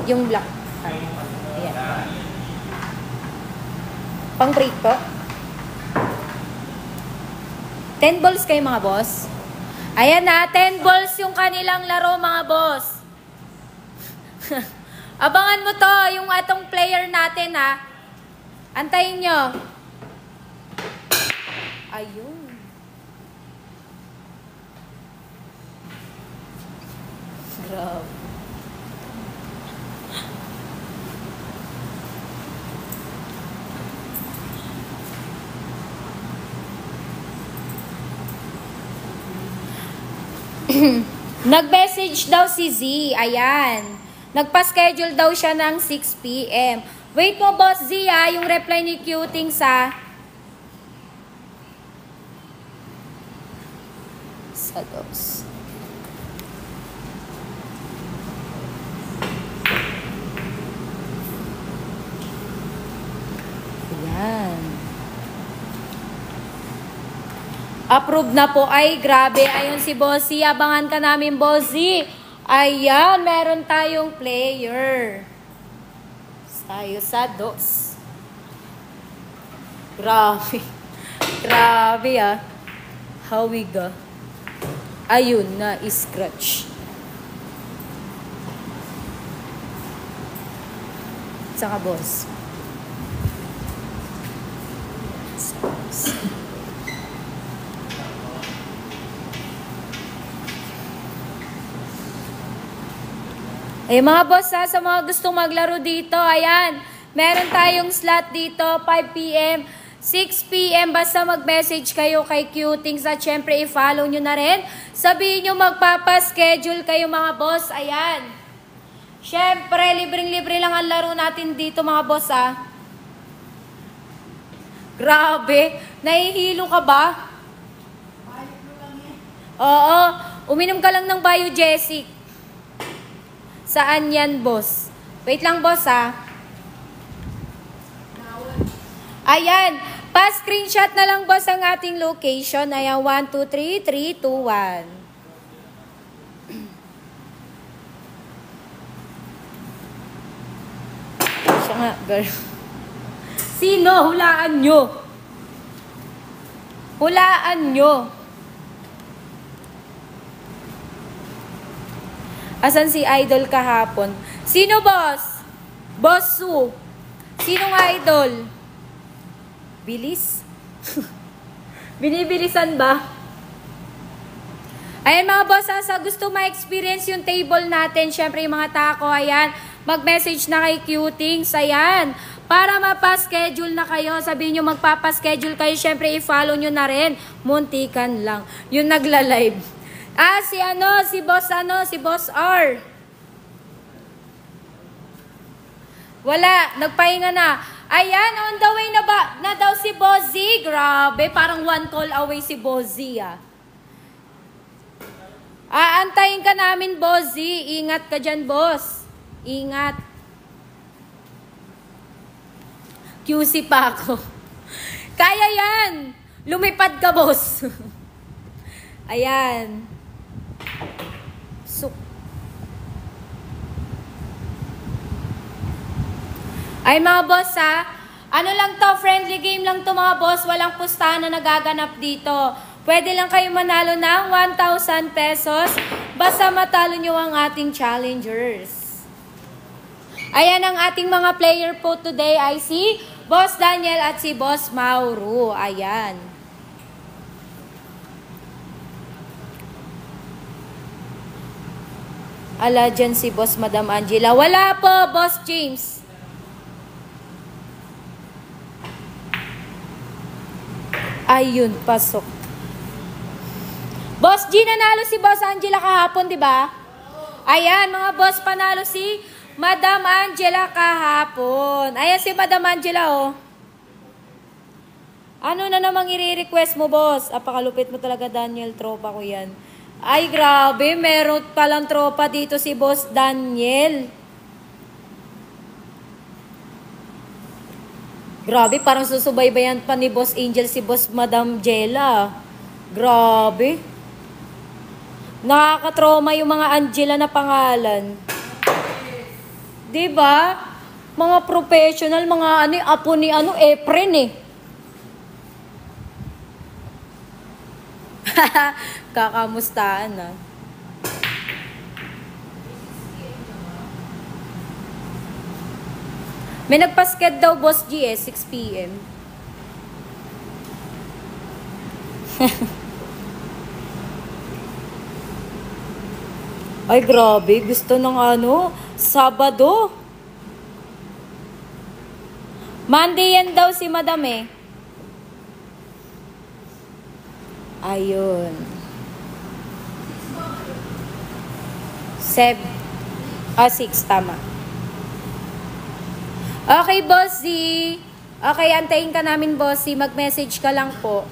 Yung black. Ayan. Pang break po. 10 balls kayo mga boss. Ayan na, 10 balls yung kanilang laro mga boss. Abangan mo to, yung atong player natin ha. Antayin nyo. Ayun. Grabe. Nag-message daw si Z. Ayan. Nagpa-schedule daw siya ng 6 PM. Wait mo, Boss Z, ha? Yung reply ni Cuting sa dos. Ayan. Approve na po. Ay, grabe. Ayun si Bossy. Abangan ka namin, Bossy. Ayan, meron tayong player. Tayo sa dos. Grabe. Grabe, ah. Hawiga. Ayun na, scratch. Saka, boss. Eh mga boss ha, sa mga gustong maglaro dito, ayan, meron tayong slot dito, 5 PM, 6 PM, basta mag-message kayo kay Cutings at syempre i-follow nyo na rin. Sabihin nyo magpapaschedule kayo mga boss, ayan. Syempre, libreng-libre lang ang laro natin dito mga boss ha. Grabe, nahihilo ka ba? Oo, uminom ka lang ng Biogesic. Saan yan, boss? Wait lang, boss, ha? Ayan. Pa-screenshot na lang, boss, ang ating location. Ayan, 1, 2, 3, 3, 2, 1. Siya nga, girl. Sino? Hulaan nyo. Hulaan nyo. Asan si Idol kahapon? Sino, boss? Boss Su. Sinong idol? Bilis? Binibilisan ba? Ayan mga boss, sa gusto ma-experience yung table natin, syempre yung mga tako, ayan, mag-message na kay Cutings, ayan, para mapaschedule na kayo. Sabihin nyo magpapaschedule kayo, syempre i-follow nyo na rin. Muntikan lang. Yung nagla-live. Si Boss R. Wala, nagpahinga na. Ayan, on the way na daw si Boss Z. Grabe, parang one call away si Boss Z, ah. Aantayin ka namin, Boss Z. Ingat ka dyan, boss. Ingat. QC pa ako. Kaya yan. Lumipad ka, boss. Ayan. Ay mga boss ha, ano lang to, friendly game lang to mga boss, walang pustahan na nagaganap dito. Pwede lang kayo manalo ng 1,000 pesos, basta matalo nyo ang ating challengers. Ayan ang ating mga player po today ay si Boss Daniel at si Boss Mauro. Ayan. Ala dyan si Boss Madam Angela. Wala po, Boss James. Ayun, pasok. Boss G, nanalo si Boss Angela kahapon, di ba? Ayan, mga boss, panalo si Madam Angela kahapon. Ayan si Madam Angela, oh. Ano na namang i-request mo, boss? Apakalupit mo talaga, Daniel. Tropa ko yan. Ay, grabe. Meron palang tropa dito si Boss Daniel. Grabe, parang susubaybayan pa ni Boss Angel si Boss Madam Jella. Grabe. Nakakatroma yung mga Angela na pangalan. Diba? Mga professional, mga ano, apo ni ano, Efren eh. Kakamustahan ah. May nagpasked daw, Boss G eh, 6 p.m. Ay, grabe. Gusto ng ano, Sabado. Monday yan daw si Madam eh. Ayun. 6, tama. Okay, Boss Z. Okay, antayin ka namin, Boss Z. Mag-message ka lang po.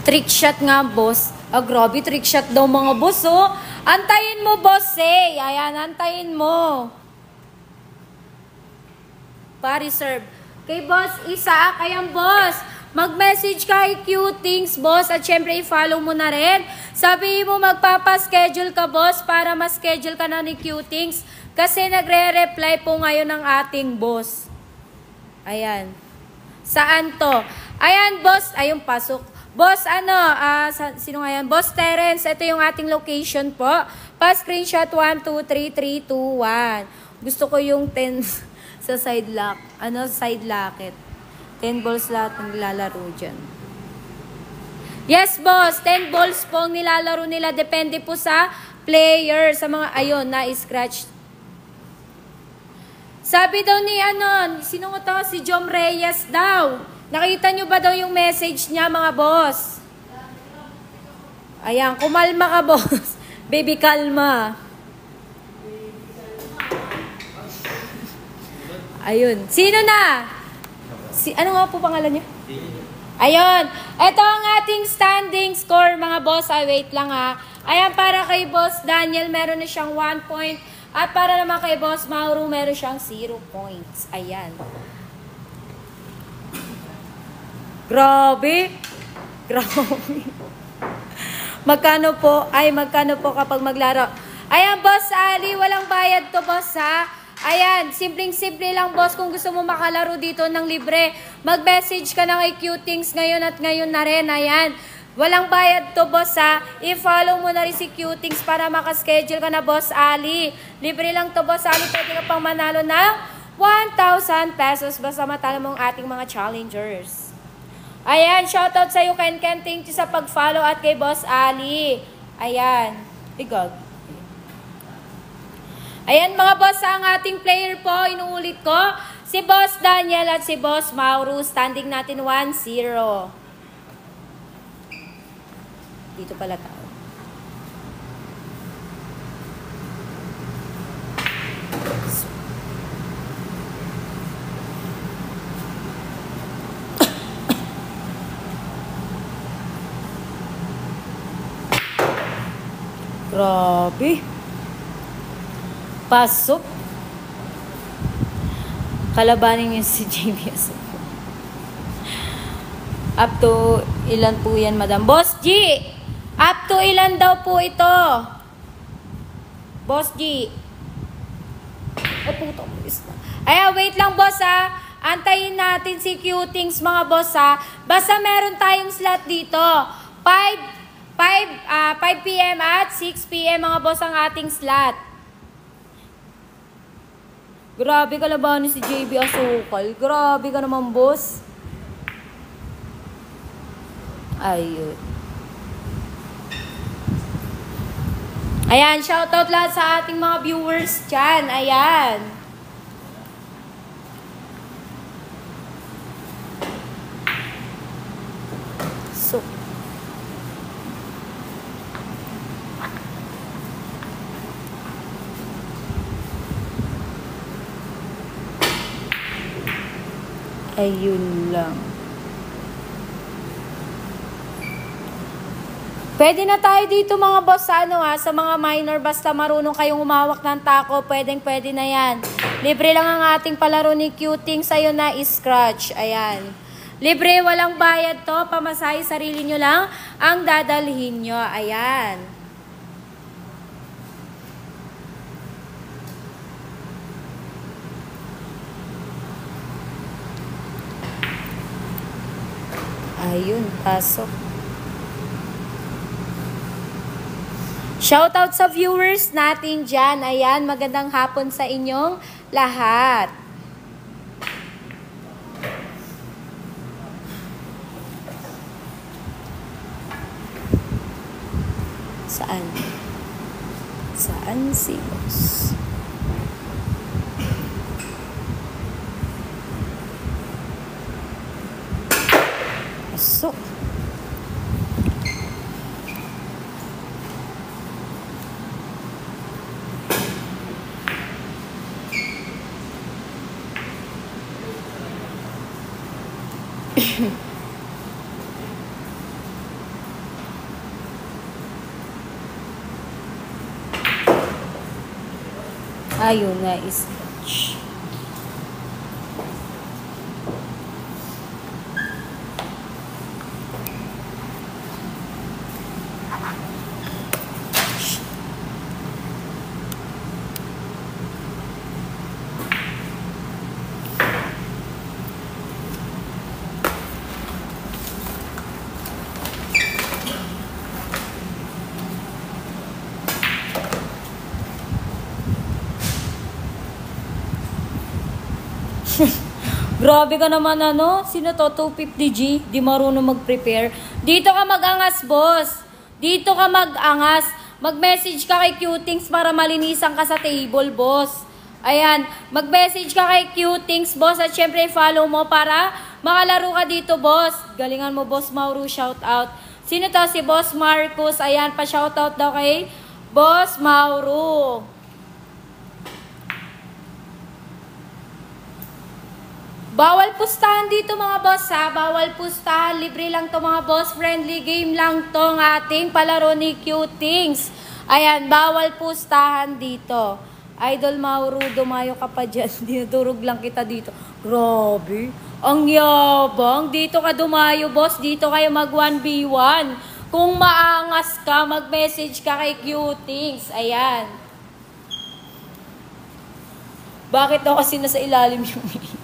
Trick shot nga, boss. Ah, grabe, trick shot daw mga boss, oh. Antayin mo, boss, eh. Ayan, antayin mo. Pa-reserve. Kay Boss Isa, kayang boss. Mag-message ka kay Q-Things, boss. At syempre, i-follow mo na rin. Sabihin mo, magpapaschedule ka, boss, para ma-schedule ka na ni Q-Things. Kasi nagre-reply po ngayon ng ating boss. Ayan. Saan to? Ayan, boss. Ayun, pasok. Boss, ano? Sino nga yan? Boss Terence, ito yung ating location po. Pa-screenshot 1, 2, 3, 3, 2, 1. Gusto ko yung 10 sa side lock. Ano, side locket. 10 balls lahat ng nilalaro dyan. Yes, boss. 10 balls po ang nilalaro nila. Depende po sa player. Sa mga, ayun, na-scratch. Sabi daw ni, ano, sino mo to? Si Jom Reyes daw. Nakita nyo ba daw yung message niya, mga boss? Ayan, kumalma ka, boss. Baby, kalma. Ayun. Sino na? Ano nga po pangalan niya? Ayun. Ito ang ating standing score, mga boss. Ay, wait lang ha. Ayan, para kay Boss Daniel, meron na siyang 1 point. At para naman kay Boss Mauro, meron siyang 0 points. Ayan. Grabe. Grabe. Magkano po? Ay, magkano po kapag maglaro? Ayan, Boss Ali, walang bayad to, boss, ha? Ayan, simpleng-simple lang, boss. Kung gusto mo makalaro dito ng libre, mag-message ka na kay Q-Things ngayon at ngayon na rin. Ayan. Walang bayad to, boss, ha? I-follow mo na rin si Q-Things para makaschedule ka na, Boss Ali. Libre lang to, Boss Ali. Pwede ka pang manalo ng 1,000 pesos basta matalo mo ang ating mga challengers. Ayan, shoutout sa'yo, Ken. Thank you sa pag-follow at kay Boss Ali. Ayan. Igag. Ayan, mga boss, ang ating player po, inuulit ko, si Boss Daniel at si Boss Mauro. Standing natin 1-0. Dito pala tao. Grabe. Pasok. Kalabanin niyo si JBS. Up to ilan po yan, Madam? Boss G! Up to ilan daw po ito? Boss G. Ay, puto. Ay, wait lang, boss, ha. Antayin natin si Q-Things, mga boss, ha. Basta meron tayong slot dito. 5 p.m. at 6 p.m. mga boss ang ating slot. Grabe ka labanin si JB Asukal. Grabe ka naman, boss. Ayun. Ayan, shoutout lahat sa ating mga viewers dyan. Ayan. So. Ayun lang. Pwede na tayo dito, mga boss, sa mga minor. Basta marunong kayong umawak ng tako, pwede na yan. Libre lang ang ating palaro ni Q-Things. Ayun na, scratch. Ayan. Libre, walang bayad to. Pamasahe, sarili nyo lang ang dadalhin nyo. Ayan. Ayun, pasok. Shoutout sa viewers natin dyan. Ayan, magandang hapon sa inyong lahat. Saan? Saan si boss? Pasok. Ayun na is-scratch. Grabe ka naman ano, sino to 250G, di marunong mag-prepare. Dito ka mag-angas, boss. Dito ka mag-angas. Mag-message ka kay Qtings para malinisan ka sa table, boss. Ayan, mag-message ka kay Qtings, boss. At syempre, follow mo para makalaro ka dito, boss. Galingan mo, Boss Mauro, shout out. Sino to? Si Boss Marcos. Ayan, pa-shout out daw kay Boss Mauro. Bawal pustahan dito mga boss ha. Bawal pustahan. Libre lang to mga boss. Friendly game lang to ng ating palaro ni Qtings. Ayan, bawal pustahan dito. Idol Mauro, dumayo ka pa dyan. Dinudurog lang kita dito. Grabe. Ang yabang. Dito ka dumayo boss. Dito kayo mag 1v1. Kung maangas ka, mag-message ka kay Qtings. Ayan. Bakit daw kasi nasa ilalim yung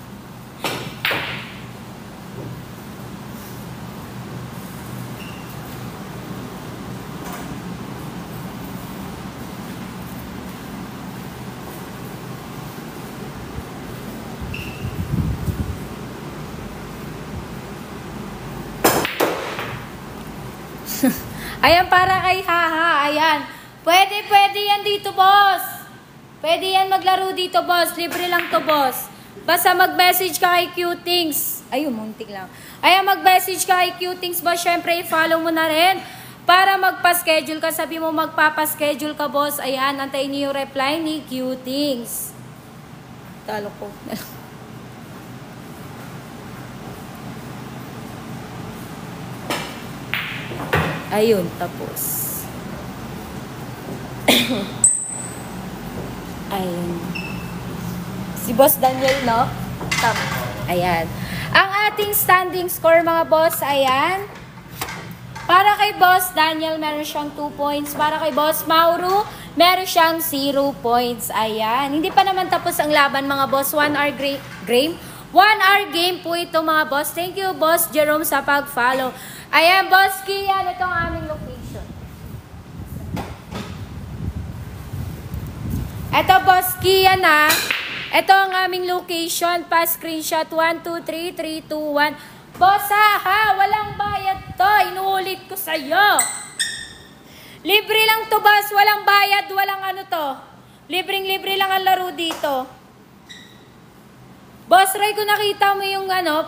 Ayan, para kay Haha. Ayan. Pwede yan dito, boss. Pwede yan maglaro dito, boss. Libre lang to, boss. Basta mag-message ka kay Qtings. Ayun, muntik lang. Ayan, mag-message ka kay Qtings, boss. Siyempre, i-follow mo na rin. Para magpa-schedule ka. Sabi mo, magpapa-schedule ka, boss. Ayan, antayin niyo yung reply ni Qtings. Talo ko. Ayun, tapos. Ayun. Si Boss Daniel, no? Tama. Ayan. Ang ating standing score, mga boss, ayan. Para kay Boss Daniel, meron siyang 2 points. Para kay Boss Mauro, meron siyang 0 points. Ayan. Hindi pa naman tapos ang laban, mga boss. 1 hour game. 1 hour game po ito, mga boss. Thank you, Boss Jerome, sa pag-follow. Ayan, Boss Kian, ito ang aming location. Ito, Boss Kian, ha. Ito ang aming location. Pa-screenshot. 1, 2, 3, 3, 2, 1. Boss, ha, walang bayad to. Inuulit ko sa'yo. Libre lang to, boss. Walang bayad, walang ano to. Libreng-libre lang ang laro dito. Boss Ray, kung nakita mo yung ano,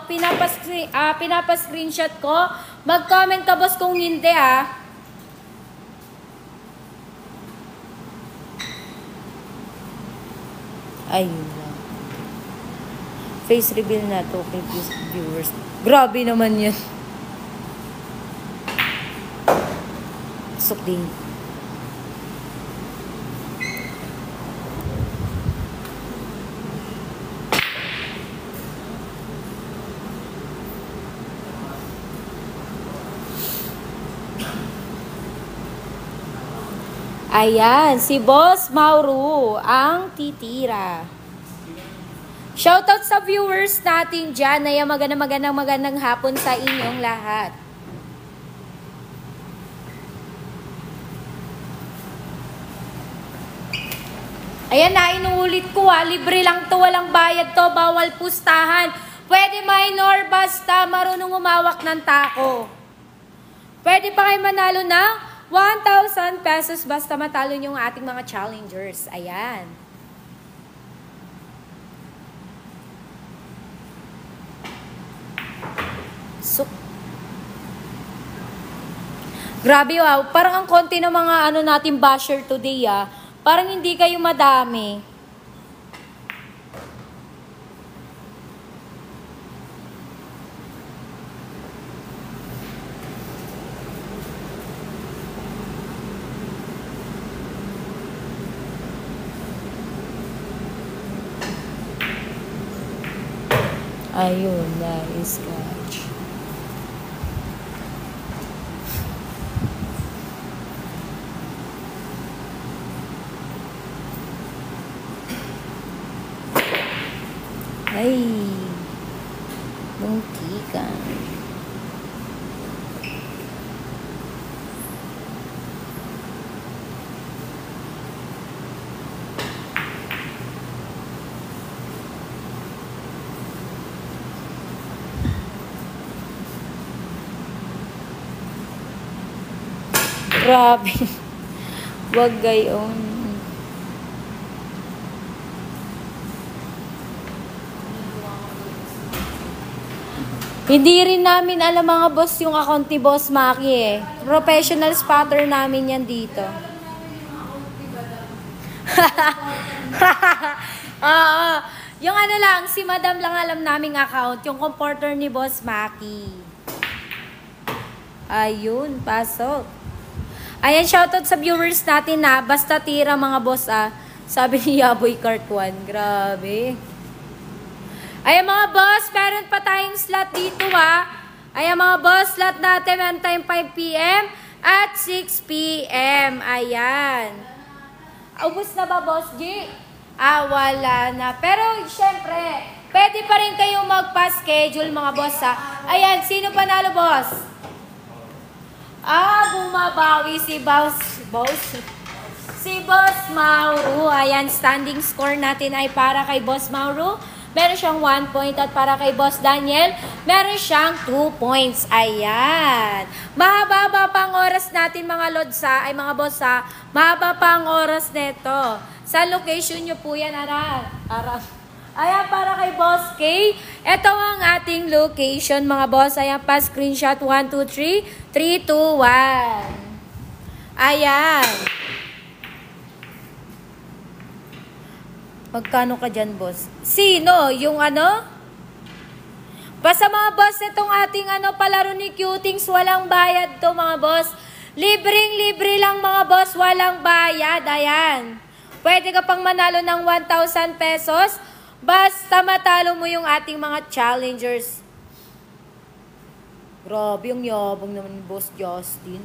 pinapa-screenshot ko, mag-comment ka, boss, kung hindi, ha. Ayun lang. Face reveal na to kay viewers. Grabe naman yan. Sok din. Ayan, si Boss Mauro ang titira. Shoutout sa viewers natin dyan. Ayan, magandang hapon sa inyong lahat. Ayan na, inuulit ko libre lang to, walang bayad to, bawal pustahan. Pwede minor, basta marunong umawak ng tako. Pwede pa kayo manalo ng 1,000 pesos basta matalo yung ating mga challengers. Ayan. So, grabe wow, parang ang konti ng mga natin basher today Parang hindi kayo madami. Ayun, nice catch. Ay, muntikan. Grabe. Wag gayon. Hindi rin namin alam mga boss yung account ni Boss Maki Professional spotter namin yan dito. Oo. Yung lang, si Madam lang alam naming account. Yung comporter ni Boss Maki. Ayun, pasok. Ayan, shoutout sa viewers natin basta tira mga boss Sabi ni Yaboy Cart 1. Grabe. Ayan mga boss, meron pa tayong slot dito Ayan mga boss, slot natin meron tayong 5 p.m. at 6 p.m. Ayan. Ubus na ba boss G? Wala na. Pero syempre, pwede pa rin kayong magpa-schedule mga boss Ayan, sino panalo boss? Bumabawi si Boss Mauro. Ayan, standing score natin ay para kay Boss Mauro. Meron siyang 1 point at para kay Boss Daniel, meron siyang 2 points. Ayan. Mahaba pa ang oras natin mga lodsa, ay mga boss Mahaba pa ang oras neto. Sa location nyo po yan, Ayan, para kay Boss K. Ito ang ating location mga boss. Ayan pa, screenshot 1, 2, 3, 3, 2, 1. Ayan. Magkano ka dyan, boss? Sino? Yung Basta mga boss, itong ating palaro ni Cutings, walang bayad to mga boss. Libreng-libre lang mga boss, walang bayad. Ayan. Pwede ka pang manalo ng 1,000 pesos, basta matalo mo yung ating mga challengers. Grabe, yung yabang naman ni Boss Justin.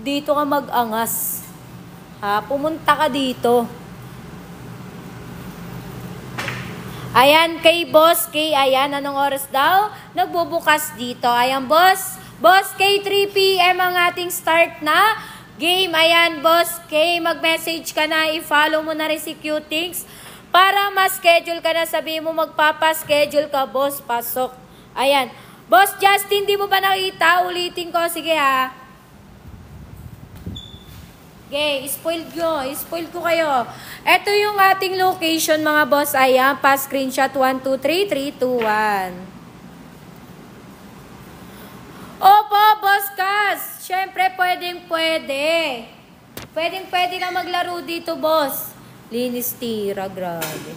Dito ka mag-angas. Pumunta ka dito. Ayan, kay Boss K, ayan, anong oras daw? Nagbubukas dito. Ayan, Boss K, 3 p.m. ang ating start na game. Ayan, Boss K, mag-message ka na, i-follow mo na rin si Cutings para ma-schedule ka na. Sabihin mo, magpapa-schedule ka, boss, pasok. Ayan. Boss Justin, di mo ba nakita? Ulitin ko, sige Okay, spoil ko kayo. Ito yung ating location mga boss. Ayan, pa-screenshot 1, 2, 3, 3, 2, 1. Opo, Boss Cas. Siyempre, pwede. Pwede ka maglaro dito, boss. Linis tira, grabe.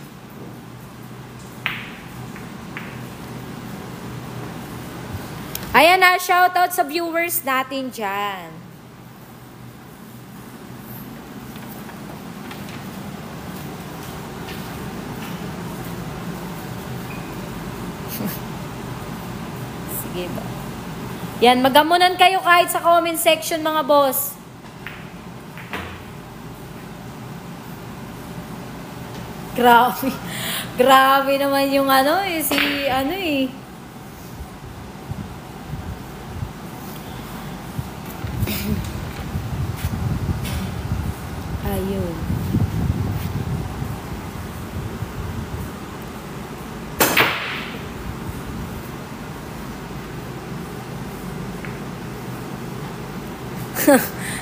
Ayan shoutout sa viewers natin dyan. Sige ba? Yan, magamunan kayo kahit sa comment section mga boss. Grabe. Grabe naman yung ano eh, si ano eh. Ayun.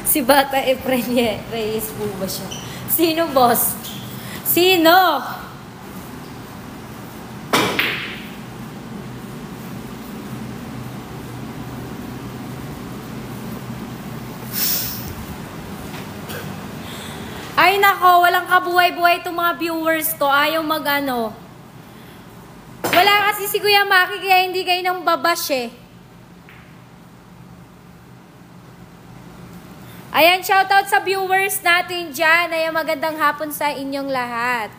Si Bata Efren Reyes po ba siya? Sino, boss? Sino? Ay nako, walang kabuhay-buhay itong mga viewers ko. Ayaw magano. Wala kasi si Kuya Maki kaya hindi kayo nang babash eh. Ayan, shoutout sa viewers natin dyan. Ayan, magandang hapon sa inyong lahat.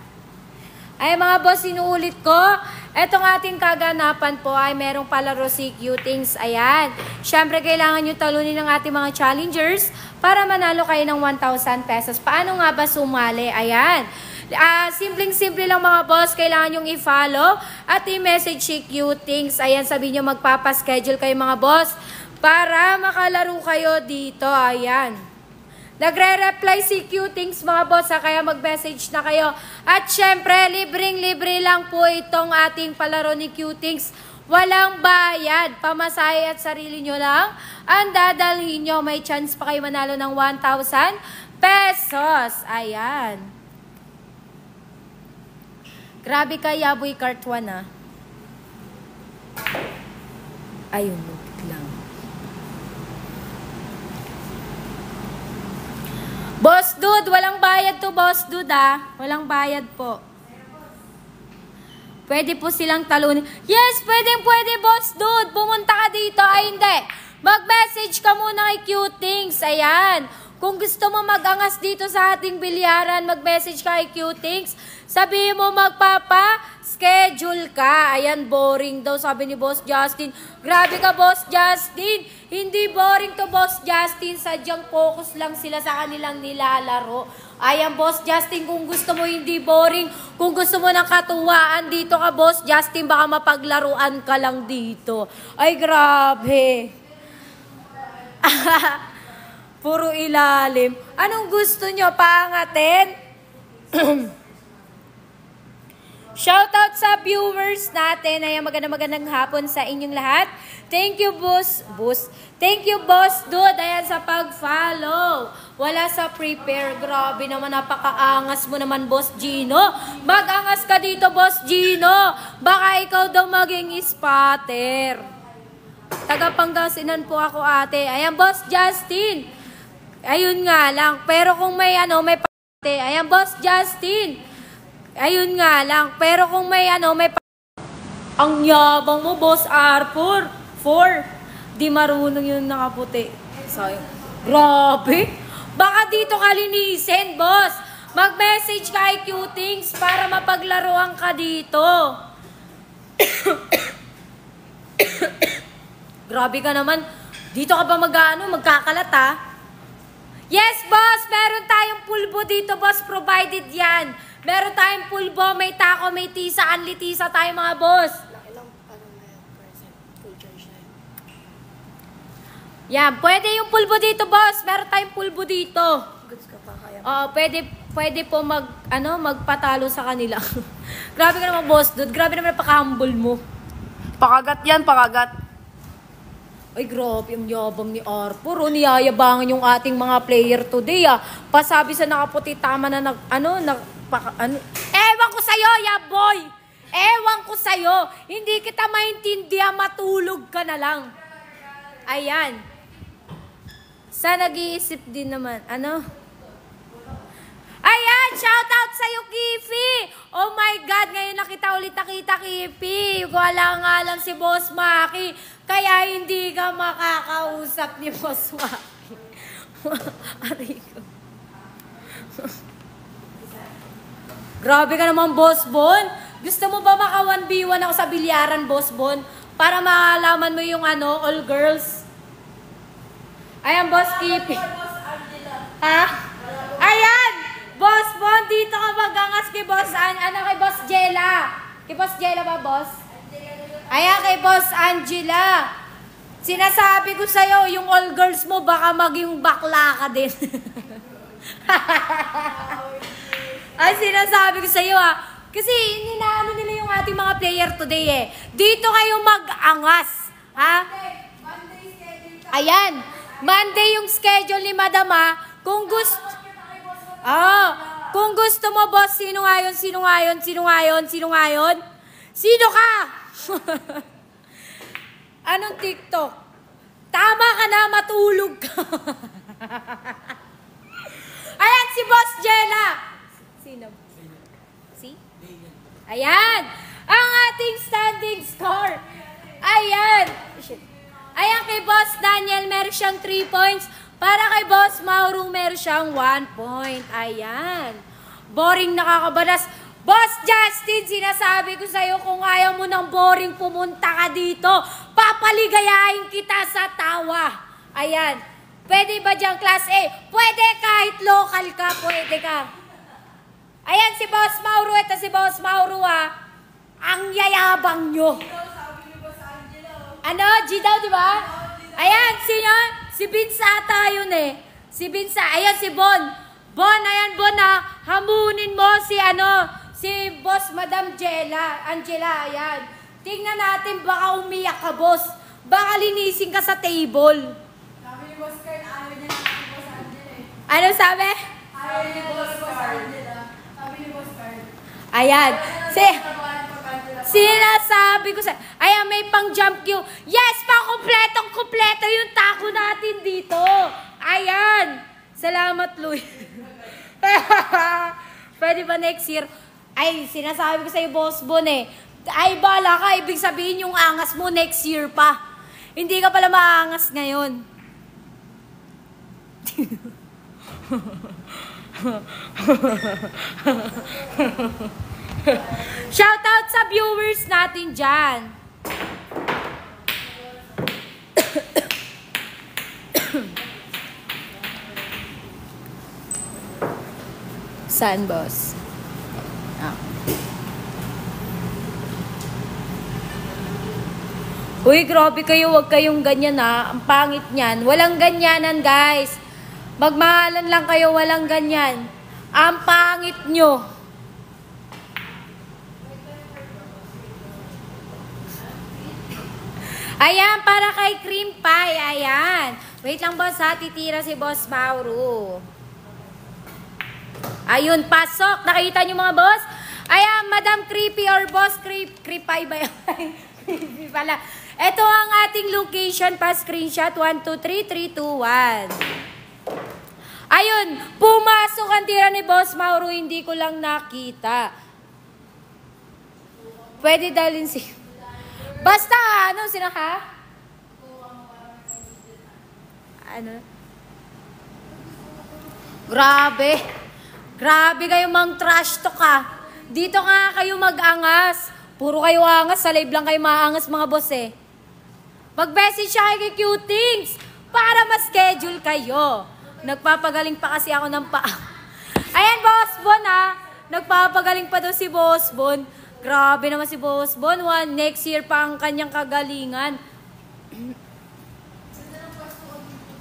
Ay mga boss, inuulit ko. Etong ating kaganapan po ay merong palaro si Cutings. Ayan. Siyempre, kailangan nyo talunin ng ating mga challengers para manalo kayo ng 1,000 pesos. Paano nga ba sumali? Ayan. Simpleng-simple lang mga boss. Kailangan nyong i-follow at i-message si Cutings. Ayan, sabihin nyo magpapaschedule kayo mga boss para makalaro kayo dito. Ayan. Nagre-reply si Cutings mga boss, kaya mag-message na kayo. At syempre, libreng-libre lang po itong ating palaro ni Cutings. Walang bayad, pamasahe at sarili nyo lang. Ang dadalhin nyo, may chance pa kayo manalo ng 1,000 pesos. Ayan. Grabe ka, Yaboy Cartuan ah. Ayun, lang. Boss Dude, walang bayad to Boss Dude ah. Walang bayad po. Pwede po silang talunin. Yes, pwede Boss Dude. Pumunta ka dito. Ay hindi. Mag-message ka muna kay Cutings. Ayan. Kung gusto mo mag-angas dito sa ating bilyaran, mag-message ka kay Cutings. Sabihin mo magpapa-schedule ka. Ayan, boring daw sabi ni Boss Justin. Grabe ka Boss Justin. Hindi boring to Boss Justin. Sadyang focus lang sila sa kanilang nilalaro. Ayan Boss Justin, kung gusto mo hindi boring, kung gusto mo ng katuwaan dito ka Boss Justin, baka mapaglaruan ka lang dito. Ay grabe. Puro ilalim. Anong gusto nyo? Paangatin? Shoutout sa viewers natin. Ayan, magandang hapon sa inyong lahat. Thank you, boss. Thank you, Boss Dude. Ayan, sa pag-follow. Wala sa prepare. Grabe naman, napakaangas mo naman, Boss Gino. Mag-angas ka dito, Boss Gino. Baka ikaw daw maging spotter. Taga-Pangasinan po ako, ate. Ayan, Boss Justin. Ayun nga lang. Pero kung may may pate. Ayan, Boss Justin. Ayun nga lang. Pero kung may may ang yabang mo, Boss Arthur. 4. Di marunong yung nakaputi. Sayang. Grabe. Baka dito ka linisin, boss. Mag-message ka kay Cutings para mapaglaruan ka dito. Grabe ka naman. Dito ka ba magkakalat ha? Yes, boss. Meron tayong pulbo dito, boss. Provided yan. Meron tayong pulbo, may tako, may tisa, anlitisa tayo mga boss. Laki lang percent full charge na yan, pwede yung pulbo dito, boss. Meron tayong pulbo dito. Goods ka pa kaya? Pwede po magpatalo sa kanila. Grabe ka naman, boss dude. Grabe naman napaka-humble mo. Pakagat yan, pakagat. Ay, grabe ang yabang ni Arthur. Niyayabangan yung ating mga player today, ah. Pasabi sa nakaputi, tama na Ewan ko sa'yo, yaboy! Ewan ko sa'yo! Hindi kita maintindihan, matulog ka na lang. Ayan. Sa nag-iisip din naman, Ayan, shoutout sa'yo, Kifi! Oh my God, ngayon nakita Kifi. Wala nga lang si Boss Maki. Kaya hindi ka makakausap ni Boss Maki. Aray ko. Grabe ka naman, Boss Bon. Gusto mo ba maka 1v1 ako sa bilyaran, Boss Bon? Para malaman mo yung all girls. Ayan, Boss Kipi. Ha? Ayan! Boss Bon, dito ka magangas kay Boss kay Boss Jella. Kay Boss Jella ba, boss? Ayan, kay Boss Angela. Sinasabi ko sa'yo, yung all girls mo, baka maging bakla ka din. Ay, sinasabi ko sa'yo kasi ninaano nila yung ating mga player today Dito kayo mag-angas. Ha? Ayan. Monday yung schedule ni Madam Kung gusto... kung gusto mo, boss, sino ngayon? Sino ka? Anong TikTok? Tama ka na, matulog ka. Ayan, si Boss Jella. Sino? Si? Ayan. Ang ating standing score. Ayan. Ayan, kay Boss Daniel, meron siyang 3 points. Para kay Boss Mauro, meron siyang 1 point. Ayan. Boring, nakakabalas. Boss Justin, sinasabi ko sa'yo, kung ayaw mo ng boring, pumunta ka dito. Papaligayahin kita sa tawa. Ayan. Pwede ba dyan, Class A? Pwede, kahit local ka, pwede ka. Ayan, si Boss Mauro. Ito si Boss Mauro, Ang yayabang nyo. Ano? G daw, di ba? Ayan, sino? Si Vince ata yun Si Vince, ayan si Bon. Bon, ayan Bon hamunin mo si Boss Madam Angela, ayan. Tingnan natin, baka umiyak ka, boss. Baka linisin ka sa table. Sabi ni Boss Kern, ayaw niya na Boss Angela Ano sabi? Ayaw niya Boss Angela. Sabi ni Boss Kern. Ayan. Sinasabi ko ayan, may pang jump queue. Yes, kumpleto yung taco natin dito. Ayan. Salamat, Louie. Pwede ba next year? Ay, sinasabi ko sa'yo, Boss Bon Ay, bala ka. Ibig sabihin yung angas mo next year pa. Hindi ka pala maangas ngayon. Shoutout sa viewers natin dyan. Saan, boss? Uy, grabe kayo. Huwag kayong ganyan Ang pangit niyan. Walang ganyanan, guys. Magmahalan lang kayo. Walang ganyan. Ang pangit nyo. Ayan, para kay cream pie. Ayan. Wait lang, boss, titira si Boss Mauro. Ayun, pasok. Nakita nyo, mga boss? Ayan, Madam Creepy or Boss Creepy ba yun? Creepy pala. Ito ang ating location pa. Screenshot. 1, 2, 3, 3, 2, 1. Ayun, pumasok ang tira ni Boss Mauro. Hindi ko lang nakita. Pwede dalhin si... Basta, sino ka? Grabe. Grabe kayo mang trash to ka. Dito nga kayo mag-angas. Puro kayo angas. Sa live lang kayo maangas, mga boss Mag-message siya kay Cutings para ma-schedule kayo. Nagpapagaling pa kasi ako ng Ayan, Boss Bon Nagpapagaling pa daw si Boss Bon. Grabe naman si Boss Bon. Next year pa ang kanyang kagalingan.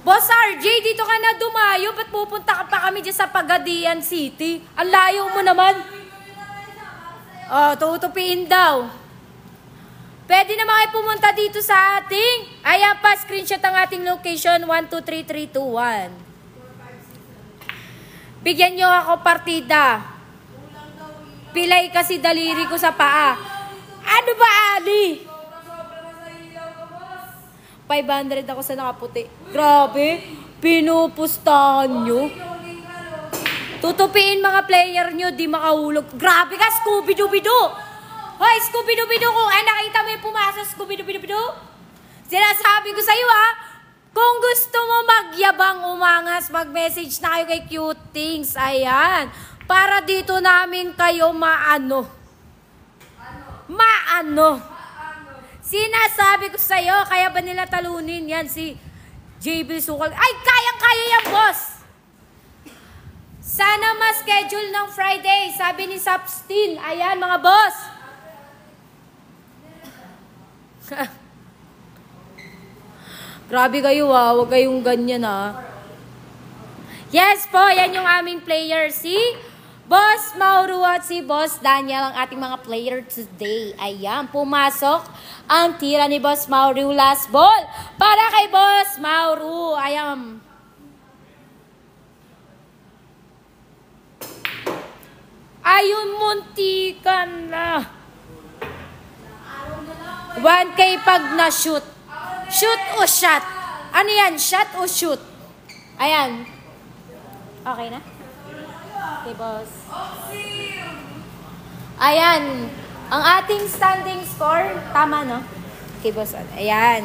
Boss RJ, dito ka na dumayo. Ba't pupunta ka pa kami dyan sa Pagadian City? Ang layo mo naman. Tutupiin daw. Pwede naman kayo pumunta dito sa ating. Ayan pa, screenshot ang ating location. 1, 2, 3, 3, 2, 1. Bigyan nyo ako partida. Pilay kasi daliri ko sa paa. Ano ba, Ali? 500 ako sa nakaputi. Grabe. Pinupustahan nyo. Tutupiin mga player nyo, di makahulog. Grabe ka, Scooby-Doo-Doo. Hoy, Scooby-Doo-Doo ko. Ay, nakita mo yung pumasok, Scooby-Doo-Doo? Sinasabi ko sa'yo, kung gusto mo magyabang umangas, mag-message na kayo kay Cutings. Ayan. Para dito namin kayo maano. Sinasabi ko sa'yo, kaya ba nila talunin yan si JB Sukal? Ay, kayang-kaya yan, boss! Sana ma-schedule ng Friday, sabi ni Sapstin. Ayan, mga boss. Grabe kayo huwag kayong ganyan Yes po, yan yung aming player. Si Boss Mauro at si Boss Daniel ang ating mga player today. Ayan, pumasok ang tira ni Boss Mauro. Last ball para kay Boss Mauro. Ayan. Ayun, muntikan na. 1K pag na-shoot. Shoot o shot? Ano yan? Shot o shoot? Ayan. Okay na? Okay, boss. Ayan. Ang ating standing score, tama, no? Okay, boss. Ayan.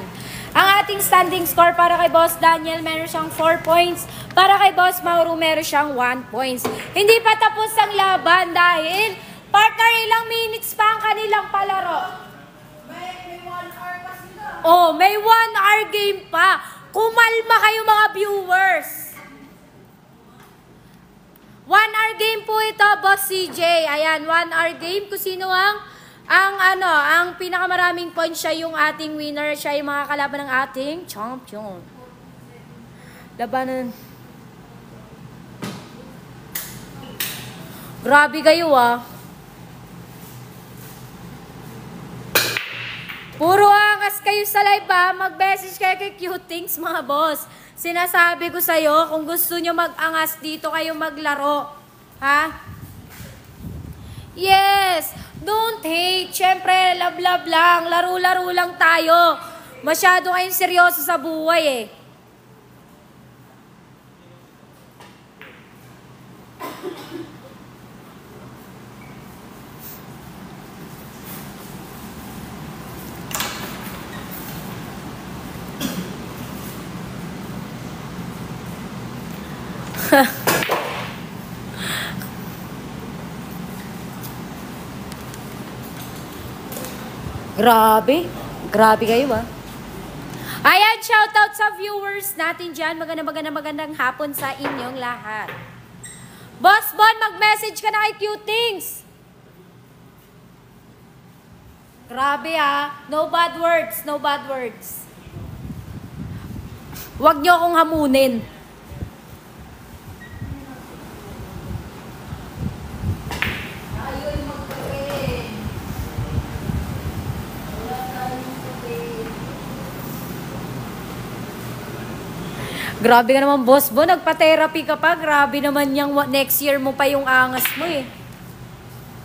Ang ating standing score para kay Boss Daniel, meron siyang 4 points. Para kay Boss Mauro, meron siyang 1 points. Hindi pa tapos ang laban dahil partner, ilang minutes pa ang kanilang palaro. May 1 hour pa sila. Oh, may 1 hour game pa. Kumalma kayo mga viewers. 1 hour game po ito, Boss CJ. Ayan, 1 hour game. Kung sino ang pinakamaraming points, siya yung ating winner. Siya yung mga kalaban ng ating champion. Labanan. Grabe kayo Puro angas kayo sa live Mag-message kayo kay Cutings, mga boss. Sinasabi ko sa'yo, kung gusto nyo mag-angas dito kayo maglaro. Ha? Yes! Don't hate. Siyempre, love-love lang. Laro-laro lang tayo. Masyado kayong seryoso sa buhay Grabe. Grabe kayo Ayan, shoutout sa viewers natin dyan. Magandang hapon sa inyong lahat. Boss Bon, mag-message ka na kay Cutings. Grabe No bad words, no bad words. Huwag nyo akong hamunin. Grabe ka naman, Boss Bon. Nagpa-therapy ka pa. Grabe naman yung next year mo pa yung angas mo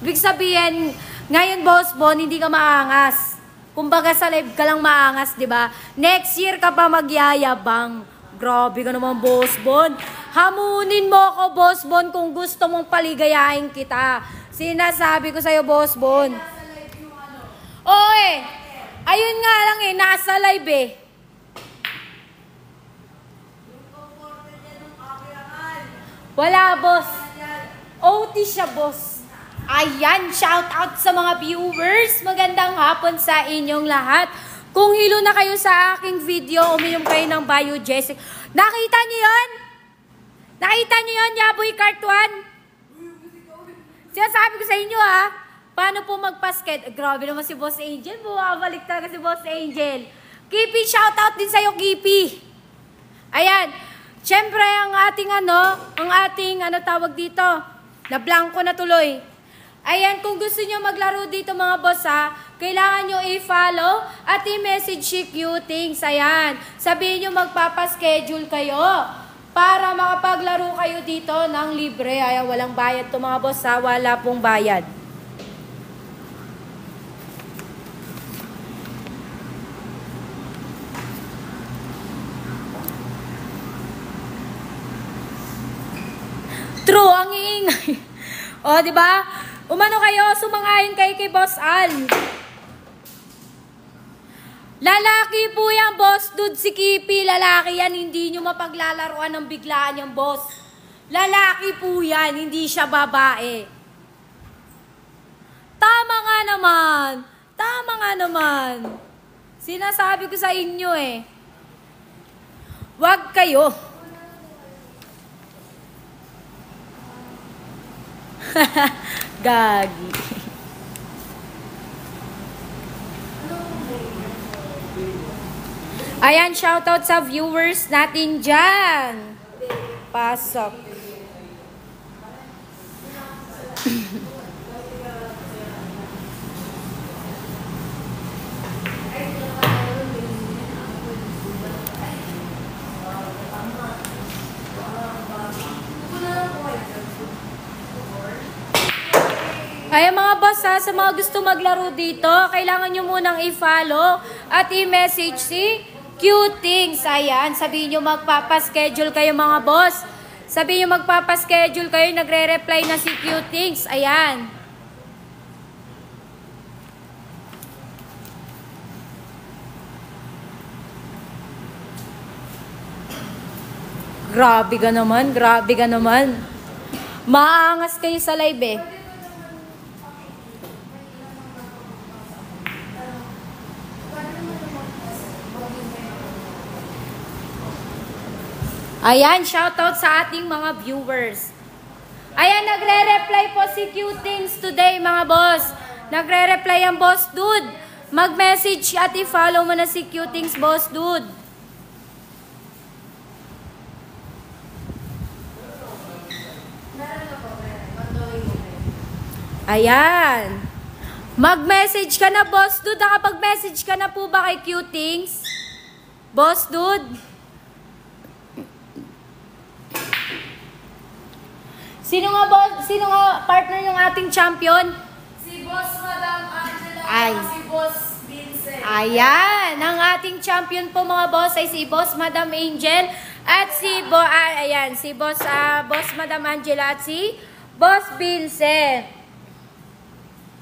Ibig sabihin, ngayon, Boss Bon, hindi ka maangas. Kumbaga sa live ka lang maangas, di ba? Next year ka pa magyayabang. Grabe ka naman, Boss Bon. Hamunin mo ako, Boss Bon, kung gusto mong paligayahin kita. Sinasabi ko sa'yo, Boss Bon. Oo Ayun nga lang nasa live Wala, boss. OT siya, boss. Ayan, shout out sa mga viewers. Magandang hapon sa inyong lahat. Kung hilo na kayo sa aking video, uminom kayo ng Biogesic. Nakita niyo yun? Nakita niyo yun, Yaboy Cartuan? Sinasabi ko sa inyo, paano po magpasket? Grabe naman si Boss Angel. Bumabalik talaga si Boss Angel. Kipi, shout out din sa'yo, Kipi. Ayan. Siyempre, ang ating tawag dito, na blanco na tuloy. Ayan, kung gusto nyo maglaro dito mga boss kailangan nyo i-follow at i-message si Cutings. Ayan, sabihin nyo magpapaschedule kayo para makapaglaro kayo dito ng libre. Ayan, walang bayad to mga boss wala pong bayad. True, ang iingay. Di ba? Umano kayo, sumangayin kayo kay Boss Al. Lalaki po yan, Boss Dude, si Kipi. Lalaki yan, hindi nyo mapaglalaruan ng biglaan yung boss. Lalaki po yan, hindi siya babae. Tama nga naman. Tama nga naman. Sinasabi ko sa inyo Wag kayo. Gagi. Ayan, shoutout sa viewers natin dyan. Pasok. Ay mga boss ha, sa mga gusto maglaro dito, kailangan nyo munang i-follow at i-message si Cutings. Ayan, sabihin nyo magpapaschedule kayo mga boss. Sabihin nyo magpapaschedule kayo, nagre-reply na si Cutings. Ayan. Grabe ka naman, grabe ka naman. Maangas kayo sa live eh. Ayan, shoutout sa ating mga viewers. Ayan, nagre-reply po si Cutings today, mga boss. Nagre-reply ang Boss Dude. Mag-message at i-follow mo na si Cutings, Boss Dude. Ayan. Mag-message ka na, Boss Dude. Nakapag-message ka na po ba kay Cutings? Boss Dude? Sino nga partner yung ating champion? Si Boss Madam Angela Ay. at si Boss Vincent. Ayan, ang ating champion po mga boss ay si Boss Madam Angel at si Boss Madam Angela at si Boss Vincent.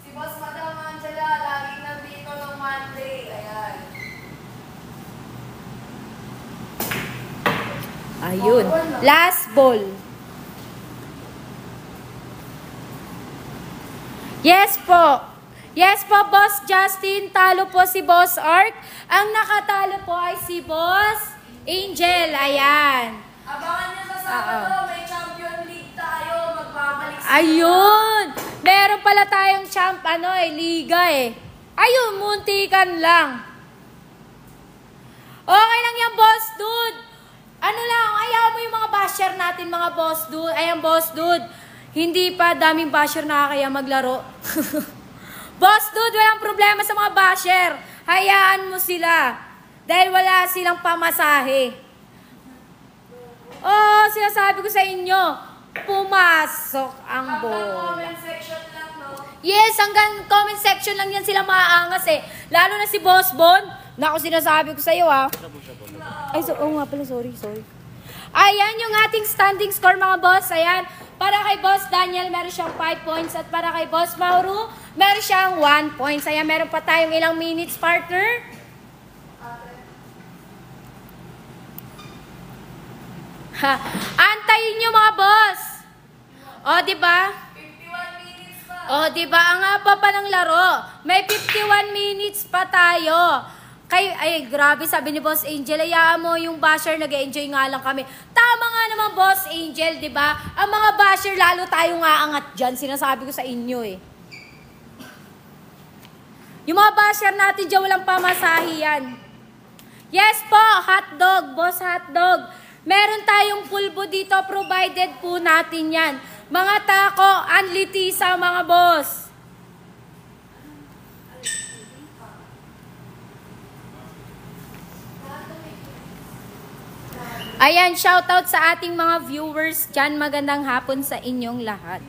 Si Boss Madam Angela, laging nandito ng Monday. Ayan. Ayun, last ball. Yes po. Yes po, Boss Justin. Talo po si Boss Art. Ang nakatalo po ay si Boss Angel. Ayan. Abangan niyo sa Sabado, may Champion League tayo. Magbabalik sila. Ayun. Meron pala tayong liga eh. Ayun, muntikan lang. Okay lang yan, Boss Dude. Ano lang, ayaw mo yung mga basher natin, mga Boss Dude. Ayan, Boss Dude. Hindi pa daming basher nakakaya maglaro. Boss Dude, walang problema sa mga basher. Hayaan mo sila. Dahil wala silang pamasahe. Oh, sinasabi ko sa inyo, pumasok ang Hanggang bola. comment section lang, no? Yes, hanggang comment section lang yan sila maaangas eh. Lalo na si Boss Bon. Naku, sinasabi ko sa iyo ha. Ay, nga pala, sorry. Ayan yung ating standing score mga boss. Ayan. Para kay Boss Daniel, meron siyang 5 points. At para kay Boss Mauro, meron siyang 1 points. Ayan, meron pa tayong ilang minutes, partner. Ha. Antayin nyo mga boss. O, diba? 51 minutes pa. O, diba? Ang haba pa ng laro. May 51 minutes pa tayo. Ay, grabe, sabi ni Boss Angel, hayaan mo yung basher, nag-enjoy nga lang kami. Tama nga naman, Boss Angel, di ba? Ang mga basher, lalo tayong aangat dyan. Sinasabi ko sa inyo eh. Yung mga basher natin dyan, walang pamasahe yan. Yes po, hotdog, Boss Hotdog. Meron tayong pulbo dito, provided po natin yan. Mga tako, anlitisa, mga boss. Ayan, shoutout sa ating mga viewers dyan. Magandang hapon sa inyong lahat.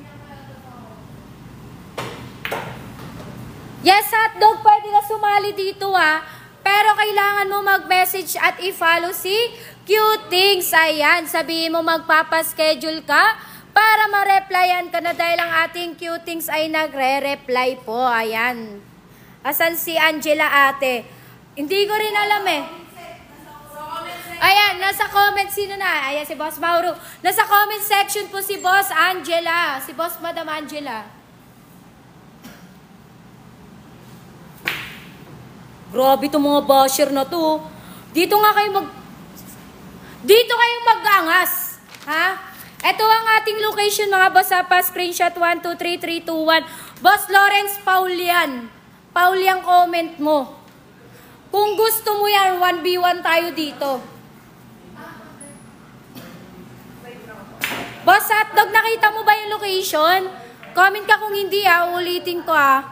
Yes, hotdog, pwede ka sumali dito ha. Pero kailangan mo mag-message at i-follow si Cutings. Ayan, sabihin mo magpapaschedule ka para ma-replyan ka na dahil ang ating Cutings ay nagre-reply po. Ayan. Asan si Angela ate? Hindi ko rin alam eh. Ayan, nasa comment, sino na? Ayan, si Boss Mauro. Nasa comment section po si Boss Angela. Si Boss Madam Angela. Grabe itong mga basher na to. Dito kayo mag-angas. Ha? Ito ang ating location mga boss ha. Pa-screenshot 1, 2, 3, 3, 2, 1. Boss Lawrence Paulian. Paulian comment mo. Kung gusto mo yan, 1v1 tayo dito. Boss Hotdog, nakita mo ba yung location? Comment ka kung hindi ha. Ulitin ko ha.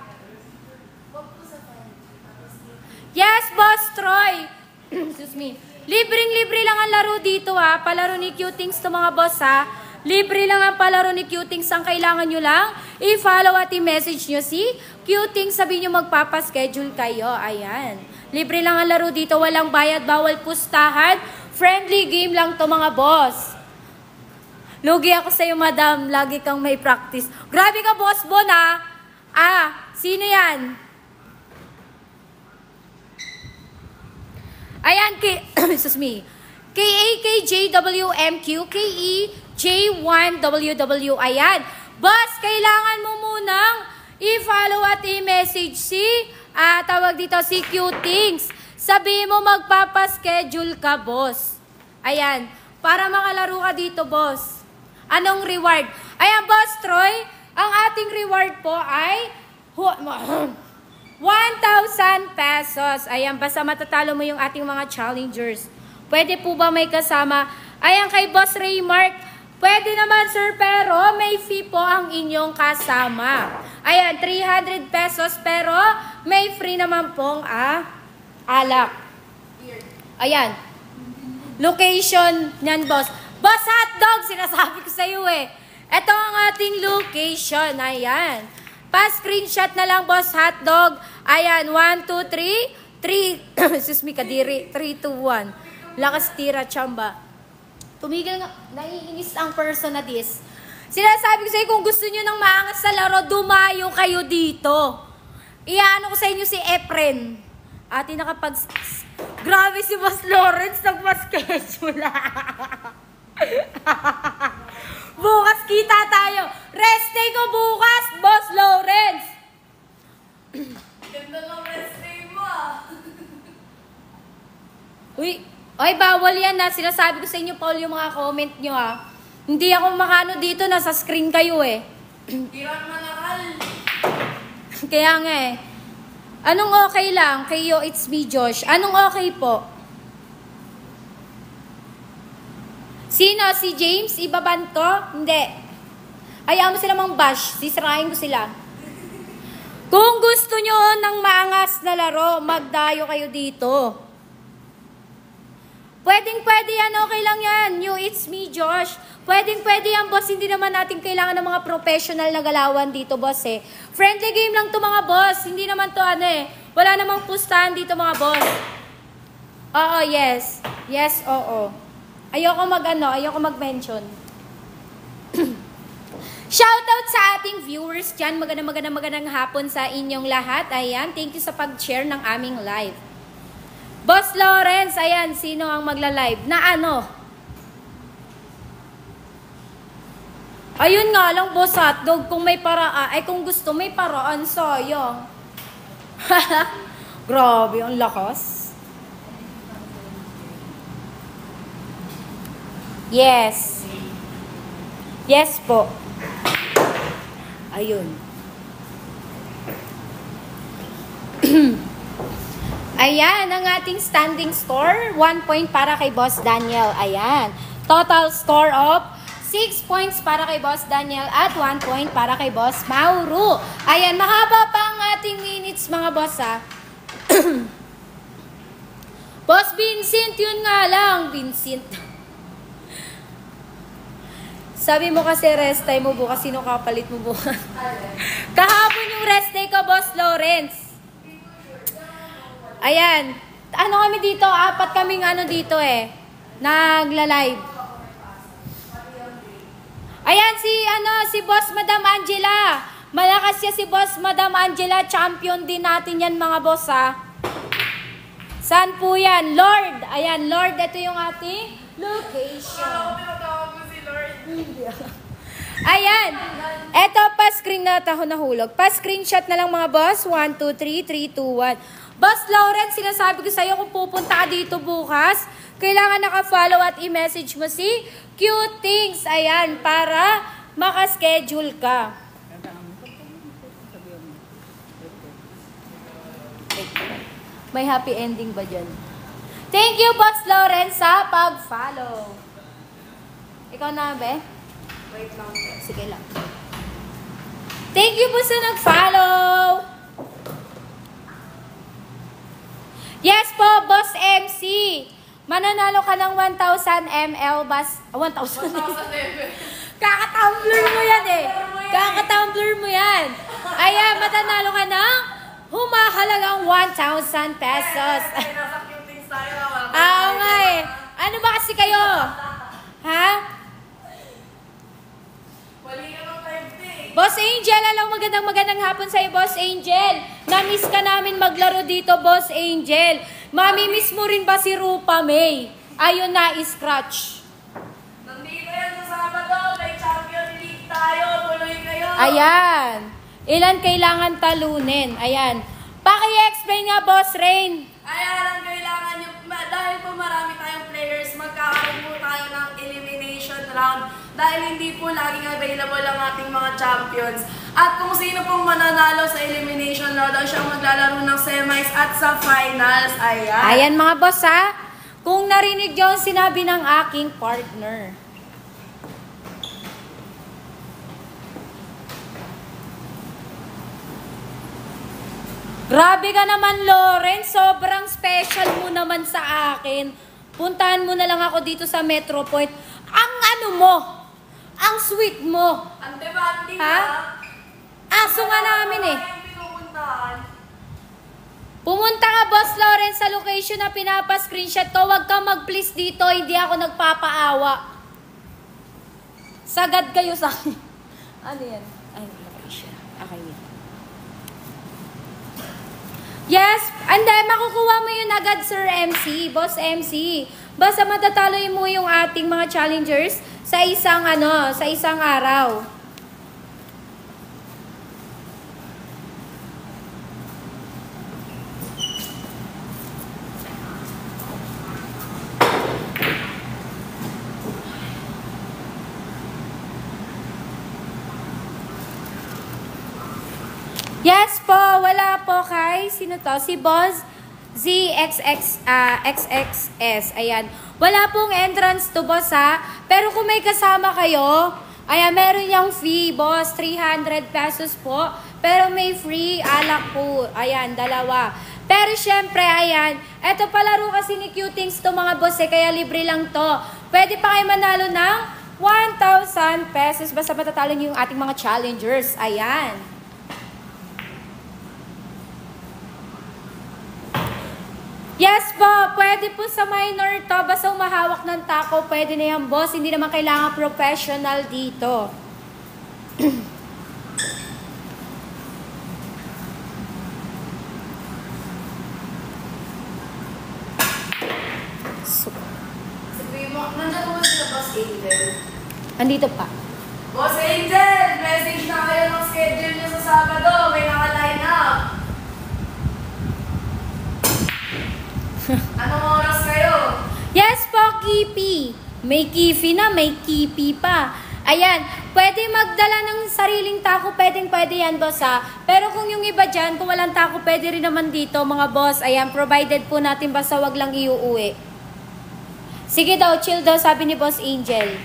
Yes, Boss Troy. Excuse me. Libreng-libre lang ang laro dito ha. Palaro ni Cutings to mga boss ha. Libre lang ang palaro ni Cutings. Ang kailangan nyo lang, i-follow at i-message nyo si Cutings. Sabihin nyo magpapaschedule kayo. Ayan. Libre lang ang laro dito. Walang bayad, bawal pustahan. Friendly game lang to mga boss. Lugi ako sa'yo, madam. Lagi kang may practice. Grabe ka, Boss Bon ha. Sino yan? Ayan, excuse me. KAKJWMQ, KEJ1WW. Ayan. Boss, kailangan mo munang i-follow at i-message si, tawag dito, si Cutings. Sabihin mo magpapaschedule ka, boss. Ayan. Para makalaro ka dito, boss. Anong reward? Ayan, Boss Troy, ang ating reward po ay 1,000 pesos. Ayan, basta matatalo mo yung ating mga challengers. Pwede po ba may kasama? Ayan, kay Boss Raymark, pwede naman sir, pero may fee po ang inyong kasama. Ayan, 300 pesos, pero may free naman pong alak. Ayan, location niyan, boss. Boss Hotdog, sinasabi ko sa iyo eh. Ito ang ating location. Ayan. Pa-screenshot na lang, Boss Hotdog. Ayan, 1, 2, 3. 3, excuse me, kadiri. 3, 2, 1. Lakas tira, chamba. Tumigil nga. Naiinis ang person na this. Sinasabi ko sa iyo, kung gusto nyo ng maangas sa laro, dumayo kayo dito. Iyaano ko sa inyo si Efren. Ati nakapag... Grabe si Boss Lawrence, nagpa-schedule. Bukas kita tayo. Rest day ko bukas, Boss Lawrence. Ganda ng rest day mo Uy, bawal yan na. Sinasabi ko sa inyo, Paul, yung mga comment nyo ha. Hindi ako makano dito, nasa screen kayo eh. Hirap manakal. Kaya nga eh. Anong okay lang? Kayo, it's me, Josh. Anong okay po? Sino? Si James? Ibaban ko? Hindi. Ayaw mo sila mang bash. Sisirahin ko sila. Kung gusto nyo ng maangas na laro, magdayo kayo dito. Pwedeng-pwede yan. Okay lang yan. You, it's me, Josh. Pwedeng-pwede yan, boss. Hindi naman natin kailangan ng mga professional na galawan dito, boss eh. Friendly game lang to mga boss. Hindi naman to wala namang pustahan dito mga boss. Oo, yes. Yes, oo. Ayoko mag-mention. Shoutout sa ating viewers dyan. Magandang hapon sa inyong lahat. Ayan, thank you sa pag-share ng aming live. Boss Lawrence, ayan, sino ang magla-live? Na ano? Ayun nga lang, Boss Hotdog, kung may paraan, kung gusto may paraan, sayang. Grabe, ang lakas. Yes. Yes po. Ayun. Ayan, ang ating standing score. 1 point para kay Boss Daniel. Ayan. Total score of 6 points para kay Boss Daniel at 1 point para kay Boss Mauro. Ayan, mahaba pa ang ating minutes mga boss ha. Boss Vincent, yun nga lang. Vincent. Sabi mo kasi rest time mo bukas, sino kapalit mo bukas? Kahapon yung rest day ko, Boss Lawrence. Ayan. Ano kami dito? 4 kaming dito eh. Nagla-live. Ayan si Boss Madam Angela. Malakas siya si Boss Madam Angela. Champion din natin yan mga boss ha. Saan po yan? Lord. Ayan, Lord. Ito yung ating location. Ayan. Eto pa screen na taho nahulog. Pa screenshot na lang mga boss. 1, 2, 3, 3, 2, 1. Boss Lawrence, sinasabi ko sa'yo kung pupunta ka dito bukas, kailangan naka-follow at i-message mo si Cutings. Ayan, para makaschedule ka. May happy ending ba dyan? Thank you, Boss Lawrence, sa pag-follow. Ikaw na, be? Wait lang. Sige lang. Thank you po sa nag-follow. Yes po, Boss MC. Mananalo ka ng 1,000 ml bas... 1,000. Kaka-tumbler mo yan eh. Kaka-tumbler mo yan. Ayan, matanalo ka ng humahalagang 1,000 pesos. Nasa Cutings tayo. Oo nga eh. Ano ba kasi kayo? Ha? Wali ka ng 50. Boss Angel, alam, magandang hapon sa'yo, Boss Angel. Na-miss ka namin maglaro dito, Boss Angel. Mami-miss mo rin ba si Rupa May? Ayun na, scratch. Nandito yan sa Sabado. May Champion League tayo. Tuloy kayo. Ayan. Ilan kailangan talunin? Ayan. Paki-explain nga, Boss Rain. Ayan, ang kailangan nyo. Dahil po marami tayong players, magkakaroon po tayo ng elimination round. Dahil hindi po laging available ang ating mga champions. At kung sino pong mananalo sa elimination round, ay siyang maglalaro ng semis at sa finals. Ayan. Ayan mga boss ha. Kung narinig nyo ang sinabi ng aking partner. Grabe ka naman, Lawrence. Sobrang special mo naman sa akin. Puntahan mo na lang ako dito sa Metro Point. Ang ano mo? Ang sweet mo. Ang demanding Ha? na. Aso nga namin eh. Pinupuntahan. Pumunta ka, Boss Lawrence, sa location na pinapa-screenshot ko. Huwag kang mag-please dito. Hindi ako nagpapaawa. Sagad kayo sa akin. Ano yan? Ay, location. Okay, yun. Yes, and then makukuha mo yun agad, Sir MC, Boss MC. Basta matatalo mo yung ating mga challengers sa isang araw. Yes po, wala po kay, sino to? Si Boss XXS, ayan. Wala pong entrance to, boss ha. Pero kung may kasama kayo, ayan, meron yung fee, boss, 300 pesos po. Pero may free alak po, ayan, dalawa. Pero syempre, ayan, eto palaro kasi ni Cutings to mga boss eh, kaya libre lang to. Pwede pa kayo manalo ng 1,000 pesos basta matatalo niyo yung ating mga challengers, ayan. Yes po, pwede po sa minor to, basta umahawak ng tako, pwede na yan, boss. Hindi naman kailangan professional dito. Sabihin mo, nandiyan mo sila Boss Angel. Andito pa. Boss Angel, message na kayo ng schedule nyo sa Sabado. May naka-line up. Anong oras kayo? Yes po, Kipi. May Kifi na, may Kipi pa. Ayan, pwede magdala ng sariling tako, pwede yan, boss ha. Pero kung yung iba dyan, kung walang tako, pwede rin naman dito, mga boss. Ayan, provided po natin, basta wag lang iuuwi. Sige daw, chill daw, sabi ni Boss Angel.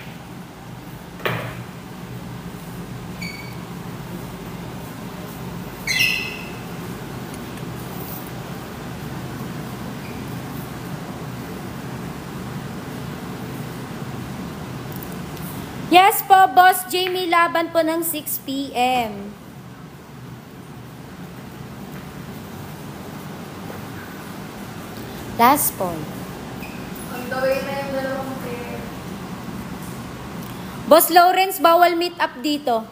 Yes po, Boss Jamie, laban po ng 6 p.m. Last point. Ang gawin na yung dalawang pair. Boss Lawrence, bawal meet up dito.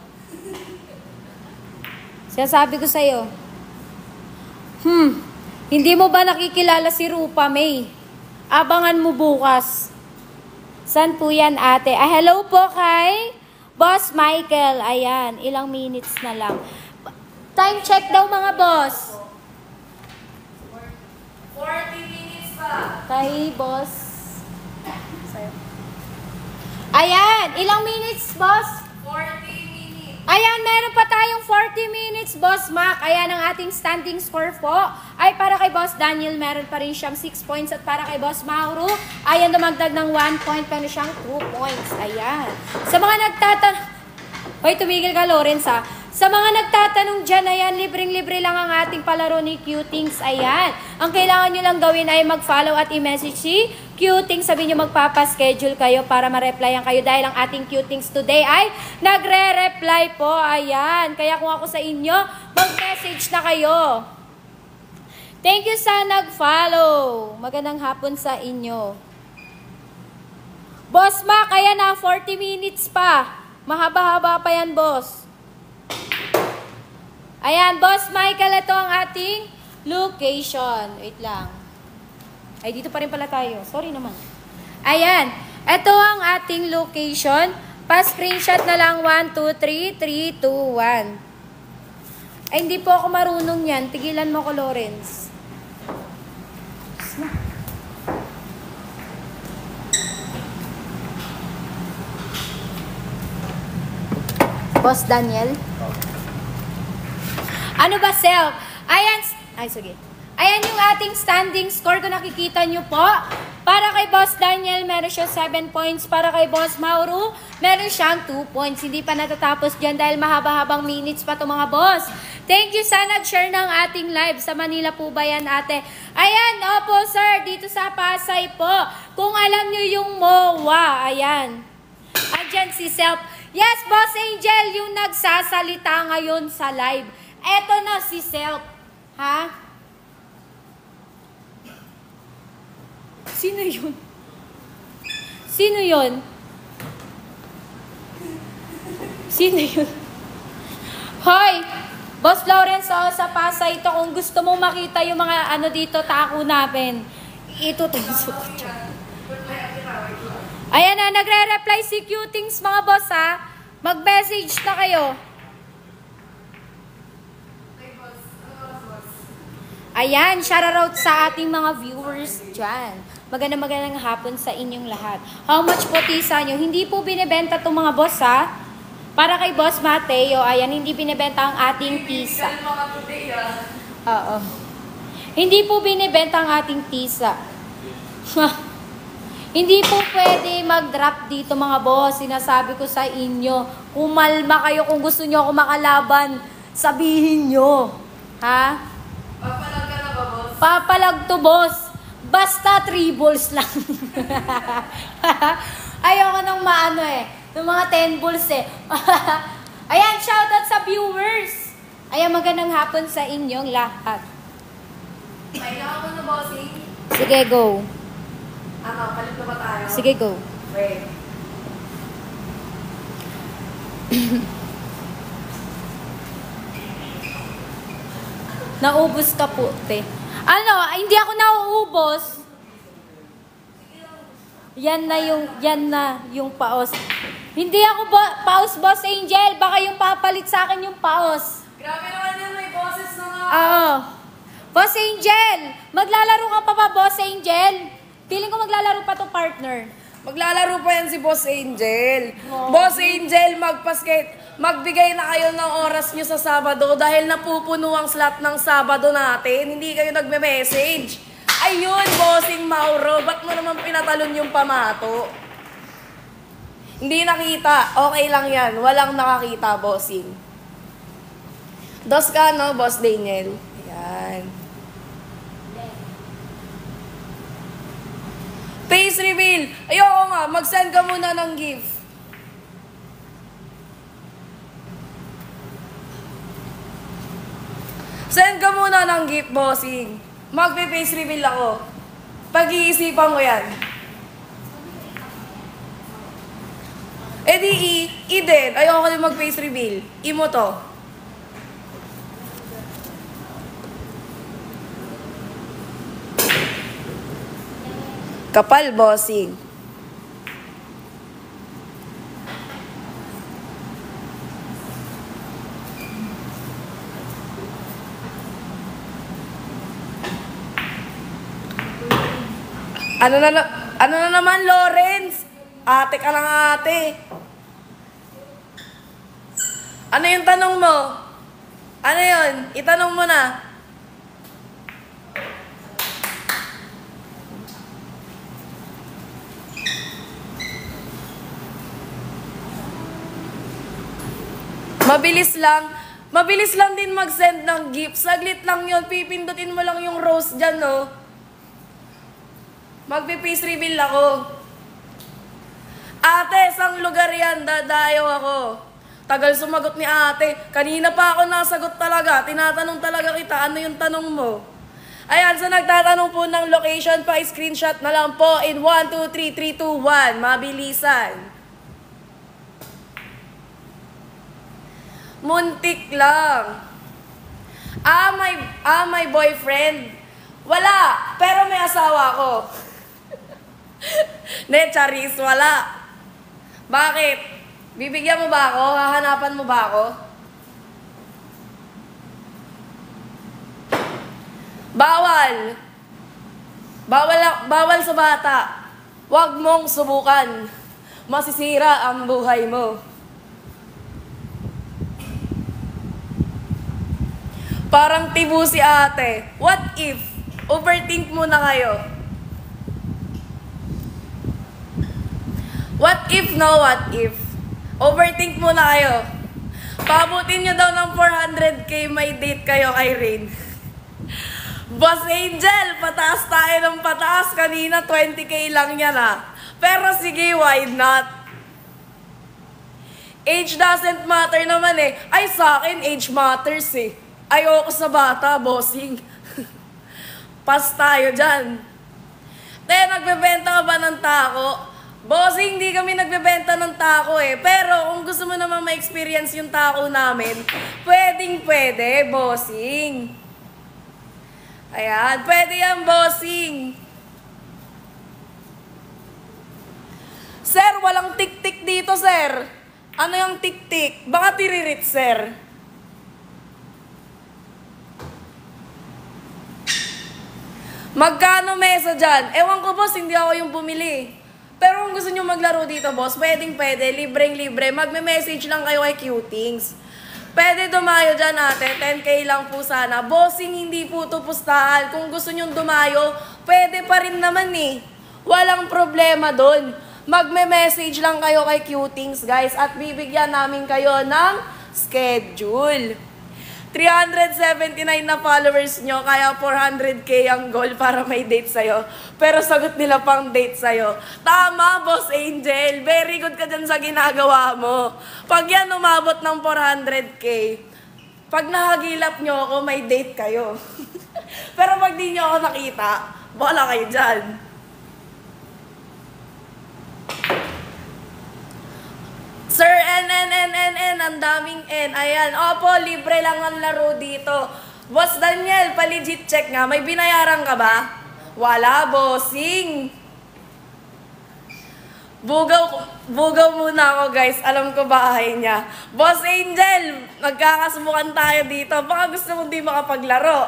Sinasabi ko sa'yo. Hindi mo ba nakikilala si Rupa May? Abangan mo bukas. San po yan, ate? Hello po kay Boss Michael. Ayan, ilang minutes na lang. Time check daw, mga boss. 40 minutes pa. Kay boss. Sa'yo. Ayan, ilang minutes, boss? 40 minutes. Ayan, meron pa tayong 40 minutes, Boss Mac. Ayan, ang ating standing score po. Ay, para kay Boss Daniel, meron pa rin siyang 6 points. At para kay Boss Mauro, ayan, dumagdag ng 1 point, meron siyang 2 points. Ayan. Sa mga nagtatanong... Hoy, tumigil ka, Lawrence, ha? Sa mga nagtatanong dyan, ayan, libreng-libre lang ang ating palaro ni Cutings. Ayan. Ang kailangan nyo lang gawin ay mag-follow at i-message si Cutings. Sabihin nyo magpapaschedule kayo para ma-replyan kayo dahil ang ating Cutings today ay nagre-reply po. Ayan. Kaya kung ako sa inyo, mag-message na kayo. Thank you sa nag-follow. Magandang hapon sa inyo. Boss Mac, ayan na, 40 minutes pa. Mahaba-haba pa yan, boss. Ayan, Boss Michael, ito ang ating location. Wait lang. Ay, dito pa rin pala tayo. Sorry naman. Ayan, ito ang ating location. Pa-screenshot na lang. 1, 2, 3, 3, 2, 1. Ay, hindi po ako marunong yan. Tigilan mo ko, Lawrence. Boss Daniel? Ano ba, self? Ayan, ay sige. Ayan yung ating standing score kung nakikita nyo po. Para kay Boss Daniel, meron siya 7 points. Para kay Boss Mauro, meron siyang 2 points. Hindi pa natatapos dyan dahil mahaba-habang minutes pa ito mga boss. Thank you sa nag-share ng ating live. Sa Manila po ba yan, ate? Ayan, opo sir, dito sa Pasay po. Kung alam nyo yung MOA, ayan. Andyan si Self. Yes, Boss Angel, yung nagsasalita ngayon sa live. Eto na si Self. Ha? Sino yun? Sino yun? Sino yun? Hoy! Boss Lawrence, oh, sa Pasay ito. Kung gusto mong makita yung mga ano dito, tako namin. Itutusok ko dyan. Ayan na, nagre-reply si Cutings mga boss ha. Mag-message na kayo. Ayan, shoutout sa ating mga viewers dyan. Magandang hapon sa inyong lahat. How much po tisa nyo? Hindi po binibenta itong mga boss ha. Para kay Boss Mateo, ayan, hindi binibenta ang ating tisa. Oo. Hindi po binibenta ang ating tisa. Hindi po pwede mag-drop dito mga boss. Sinasabi ko sa inyo, kumalma kayo kung gusto nyo ako makalaban. Sabihin nyo. Ha? Papalag ka na ba, boss? Papalag to, boss. Basta 3 balls lang. Ayoko nang maano eh. Yung mga 10 balls eh. Ayan, shoutout sa viewers. Ayan, magandang hapon sa inyong lahat. Ay, ako na, bossing. Sige, go. Ano, palit na ba tayo? Sige, go. Wait. Naubos ka po, te. Ano, hindi ako nauubos. Yan na yung paos. Hindi ako paos, Boss Angel. Baka yung papalit sa akin yung paos. Grabe naman yan, may boses na nga. Oo. Boss Angel, maglalaro ka pa ba, Boss Angel? Feeling ko maglalaro pa to partner. Maglalaro pa yan si Boss Angel. Oh. Boss Angel, magbigay na kayo ng oras nyo sa Sabado dahil napupuno ang slot ng Sabado natin. Hindi kayo nagme-message. Ayun, Bossing Mauro, ba't mo naman pinatalon yung pamato? Hindi nakita. Okay lang yan. Walang nakakita, Bossing. Dos ka, no, Boss Daniel? Ayan. Face reveal. Ayoko nga, mag-send ka muna ng gift. Send ka muna ng gift, Bossing. Magpe-face reveal ako. Pag-iisipan ko yan. E di din. Ayoko din mag-face reveal. Mo to. Kapal, Bossing. Ano na naman, Lawrence? Ate ka lang, ate. Ano yung tanong mo? Ano yun? Itanong mo na. Mabilis lang. Mabilis lang din mag-send ng gift. Saglit lang yun. Pipindutin mo lang yung rose dyan, no? Magpipiece reveal ako. Ate, sang lugar yan? Dadayo ako. Tagal sumagot ni ate. Kanina pa ako nasagot talaga. Tinatanong talaga kita, ano yung tanong mo? Ayan, so nagtatanong po ng location pa, screenshot na lang po in 1, 2, 3, 3, 2, 1. Mabilisan. Muntik lang. May boyfriend. Wala, pero may asawa ko. Ne, Charis, wala. Bakit? Bibigyan mo ba ako? Hahanapan mo ba ako? Bawal. Bawal sa bata. Huwag mong subukan. Masisira ang buhay mo. Parang tibu si ate. What if? Overthink muna kayo. What if, no? What if? Overthink muna kayo. Pabutin nyo daw ng 400k, may date kayo kay Rain. Boss Angel, pataas tayo ng pataas. Kanina 20k lang yan Pero sige, why not? Age doesn't matter naman eh. Ay, sa akin, age matters eh. Ayoko sa bata, bossing. Pas tayo dyan. Nagbebenta ka ba ng tako? Bossing, hindi kami nagbebenta ng tako eh. Pero kung gusto mo naman ma-experience yung tako namin, pwede, bossing. Ayan, pwede yan, bossing. Sir, walang tik-tik dito, sir. Ano yung tik-tik? Baka tiririt, sir. Magkano mesa dyan? Ewan ko, boss, hindi ako yung bumili. Pero kung gusto nyo maglaro dito, boss, pwede, libreng-libre. Magme-message lang kayo kay Cutings. Pwede dumayo dyan, ate. 10k lang po sana. Bossing, hindi po ito pustahan. Kung gusto nyo dumayo, pwede pa rin naman eh. Walang problema doon. Magme-message lang kayo kay Cutings, guys. At bibigyan namin kayo ng schedule. 379 na followers nyo, kaya 400k ang goal para may date sa'yo. Pero sagot nila pang date sa'yo. Tama, Boss Angel. Very good ka dyan sa ginagawa mo. Pag yan umabot ng 400k, pag nakagilap nyo ako, may date kayo. Pero pag di nyo ako nakita, wala kayo dyan. Sir, ang daming N. Ayan, opo, libre lang ang laro dito. Boss Daniel, pa-legit check nga. May binayaran ka ba? Wala, bossing. Bugaw muna ako, guys. Alam ko bahay niya. Boss Angel, magkakasubukan tayo dito. Baka gusto mong di makapaglaro.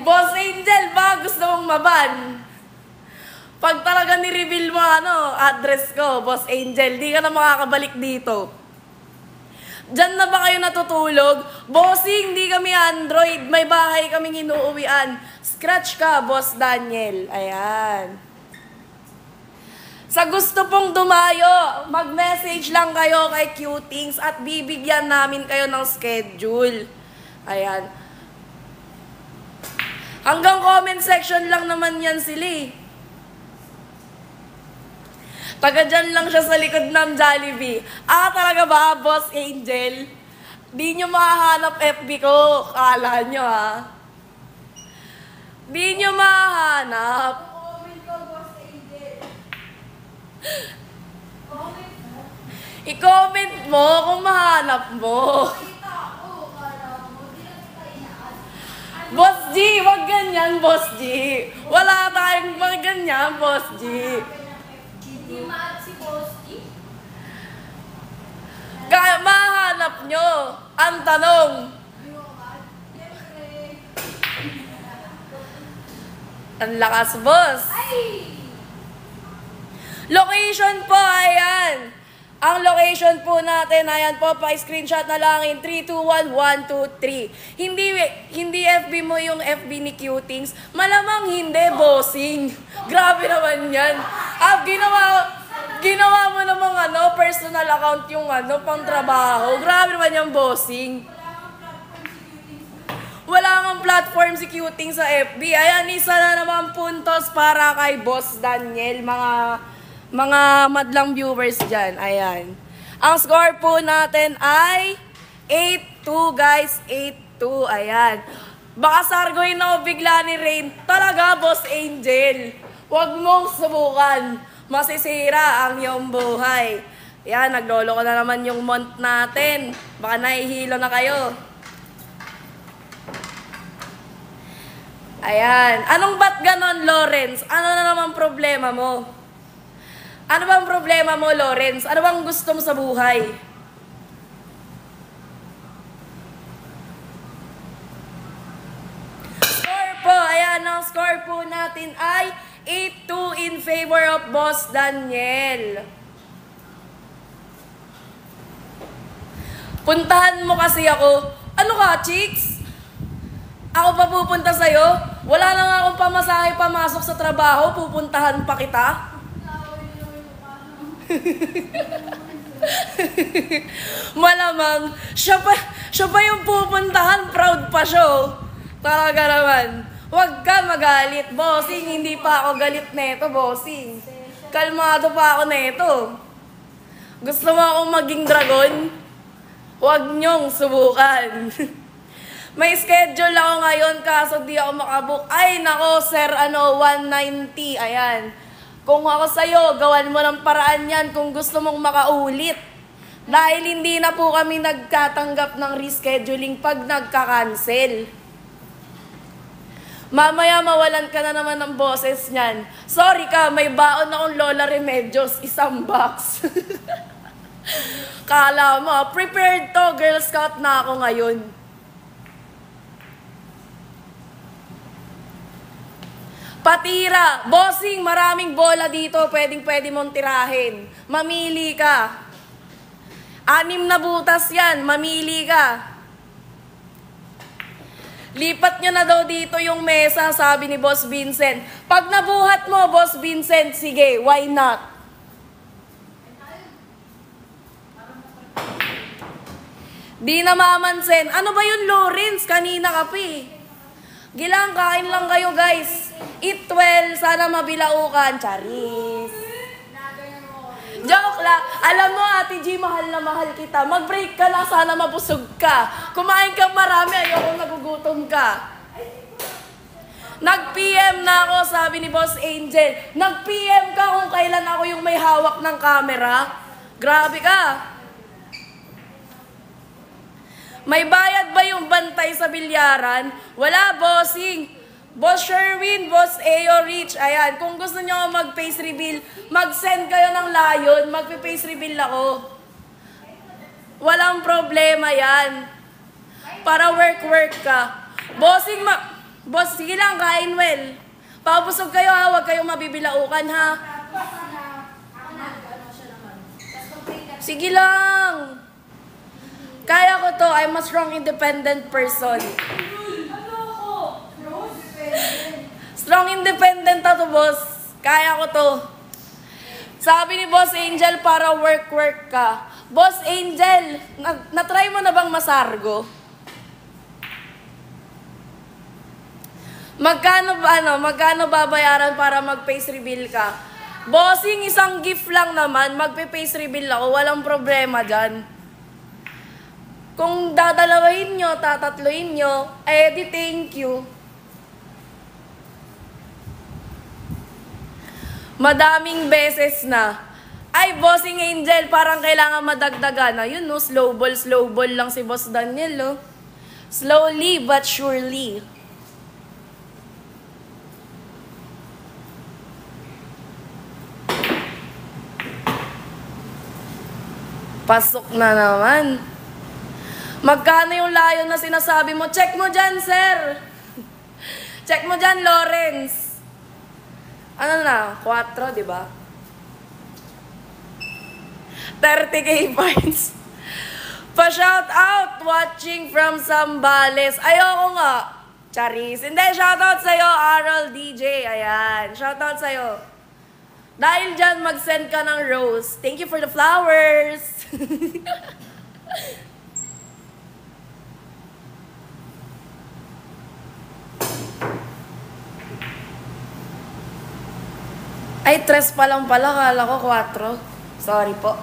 Boss Angel, baka gusto mong maban. Pag talaga ni-reveal mo address ko, Boss Angel, di ka na makakabalik dito. Diyan na ba kayo natutulog? Bossing, di kami Android. May bahay kaming inuuwian. Scratch ka, Boss Daniel. Ayan. Sa gusto pong dumayo, mag-message lang kayo kay Cutings at bibigyan namin kayo ng schedule. Ayan. Hanggang comment section lang naman yan sila eh. Taga dyan lang siya sa likod ng Jollibee. Talaga ba, Boss Angel? Di nyo mahahanap FB ko. Kala nyo, Di nyo mahahanap. Comment ko, Boss Angel. Comment mo. I-comment mo kung mahanap mo. Kita ko, kala mo. Di lang kita inaan. Boss G, wag ganyan, Boss G. Wala tayong mga ganyan, Boss G. Hindi maat si Bossy. Kaya mahanap nyo. Ang tanong. Ang lakas, boss. Location po, ayan. Ang location po natin, ayan po, pa-screenshot na lang in 3, 2, 1, 1, 2, 3. Hindi FB mo yung FB ni Cutings. Malamang hindi, bossing. Grabe naman yan. Ginawa mo namang personal account yung pang trabaho. Grabe naman yung bossing. Wala kang platform si Cutings sa FB. Ayan, isa na naman puntos para kay Boss Daniel, mga madlang viewers dyan. Ayan. Ang score po natin ay 8-2, guys. 8-2. Ayan. Baka sargoy na bigla ni Rain. Talaga, Boss Angel. Huwag mong subukan. Masisira ang iyong buhay. Ayan, naglolo ko na naman yung month natin. Baka nahihilo na kayo. Ayan. Anong ba't ganon, Lawrence? Ano na naman problema mo? Ano bang problema mo, Lawrence? Ano bang gusto mo sa buhay? Score po. Ayan, ang score po natin ay 8-2 in favor of Boss Daniel. Puntahan mo kasi ako. Ano ka, chicks? Ako pa pupunta sa'yo? Wala na nga akong pamasahe pamasok sa trabaho. Pupuntahan pa kita? Malamang, siya pa yung pupuntahan, proud pa siya. Talaga naman. Huwag ka magalit, bossing. Hindi pa ako galit neto, bossing. Kalmado pa ako neto. Gusto mo akong maging dragon? Huwag niyong subukan. May schedule ako ngayon kaso di ako makabook. Ay, nako, sir, 190. Ayan. Kung ako sa'yo, gawan mo ng paraan yan kung gusto mong makaulit. Dahil hindi na po kami nagkatanggap ng rescheduling pag nagka-cancel. Mamaya mawalan ka na naman ng boses niyan. Sorry ka, may baon akong Lola Remedios, 1 box. Kala mo, prepared to, Girl Scout na ako ngayon. Patira. Bossing, maraming bola dito. Pwede mong tirahin. Mamili ka. 6 na butas yan. Mamili ka. Lipat nyo na daw dito yung mesa, sabi ni Boss Vincent. Pag nabuhat mo, Boss Vincent, sige, why not? Di na mamansin. Ano ba yun, Lawrence? Kanina ka pa eh. Gilang, kain lang kayo, guys. Eat well, sana mabilaukan. Charis. Joke lang. Alam mo, Ate G, mahal na mahal kita. Mag-break ka lang, sana mabusog ka. Kumain ka marami, ayoko nagugutom ka. Nag-PM na ako, sabi ni Boss Angel. Nag-PM ka kung kailan ako yung may hawak ng camera. Grabe ka. May bayad ba yung bantay sa bilyaran? Wala, bossing. Boss Sherwin, Boss Ayo Rich. Ayan, kung gusto nyo mag-face reveal, mag-send kayo ng Lion, mag-face reveal ako. Walang problema yan. Para work ka. Bossing, boss, sige lang, kain well. Papusog kayo ha, huwag kayong mabibilaukan ha. Sige lang. Kaya ko to, I'm a strong independent person. Strong independent to, boss. Kaya ko to. Sabi ni Boss Angel para work ka. Boss Angel, na-try mo na bang masargo? Magkano babayaran para mag-face reveal ka? Bossing, isang gift lang naman, magpe-face reveal ako, walang problema dyan. Kung dadalawahin nyo, tatatluin nyo, di thank you. Madaming beses na. Ay, Bossing Angel, parang kailangan madagdagan. Ayun, no, slow ball lang si Boss Daniel, no? Slowly but surely. Pasok na naman. Magkano yung Lion na sinasabi mo? Check mo dyan, sir. Check mo dyan, Lawrence. Ano na? 4, di ba? 30K points. Pa-shout out watching from Zambales. Ayoko nga. Charis. Hindi, shout out sa'yo, Aral DJ. Ayan. Shout out sa'yo. Dahil dyan, mag-send ka ng rose. Thank you for the flowers. Ay, 3 pa lang pala. Kala ko 4. Sorry po.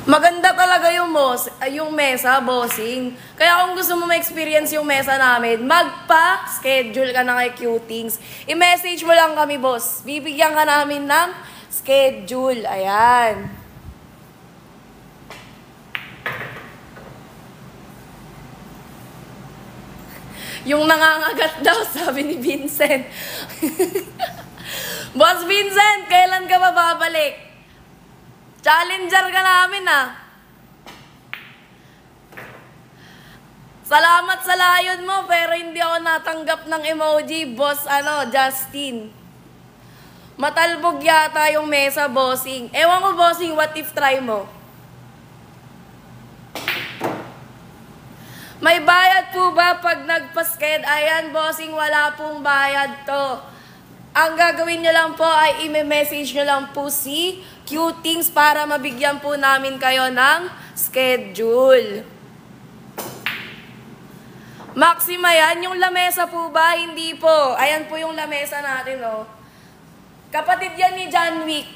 Maganda talaga yung mesa, bossing. Kaya kung gusto mo ma-experience yung mesa namin, magpa-schedule ka na kay Cutings. I-message mo lang kami, boss. Bibigyan ka namin ng schedule. Ayan. Yung nangangagat daw, sabi ni Vincent. Boss Vincent, kailan ka babalik? Challenger ka namin, ah. Salamat sa layon mo, pero hindi ako natanggap ng emoji, boss, Justin. Matalbog yata yung mesa, bossing. Ewan ko, bossing, what if try mo? May bayad po ba pag nagpasked? Ayan, bossing, wala pong bayad to. Ang gagawin nyo lang po ay i-message nyo lang po si Cutings para mabigyan po namin kayo ng schedule. Maxima yan. Yung lamesa po ba? Hindi po. Ayan po yung lamesa natin, oh. Kapatid yan ni John Wick.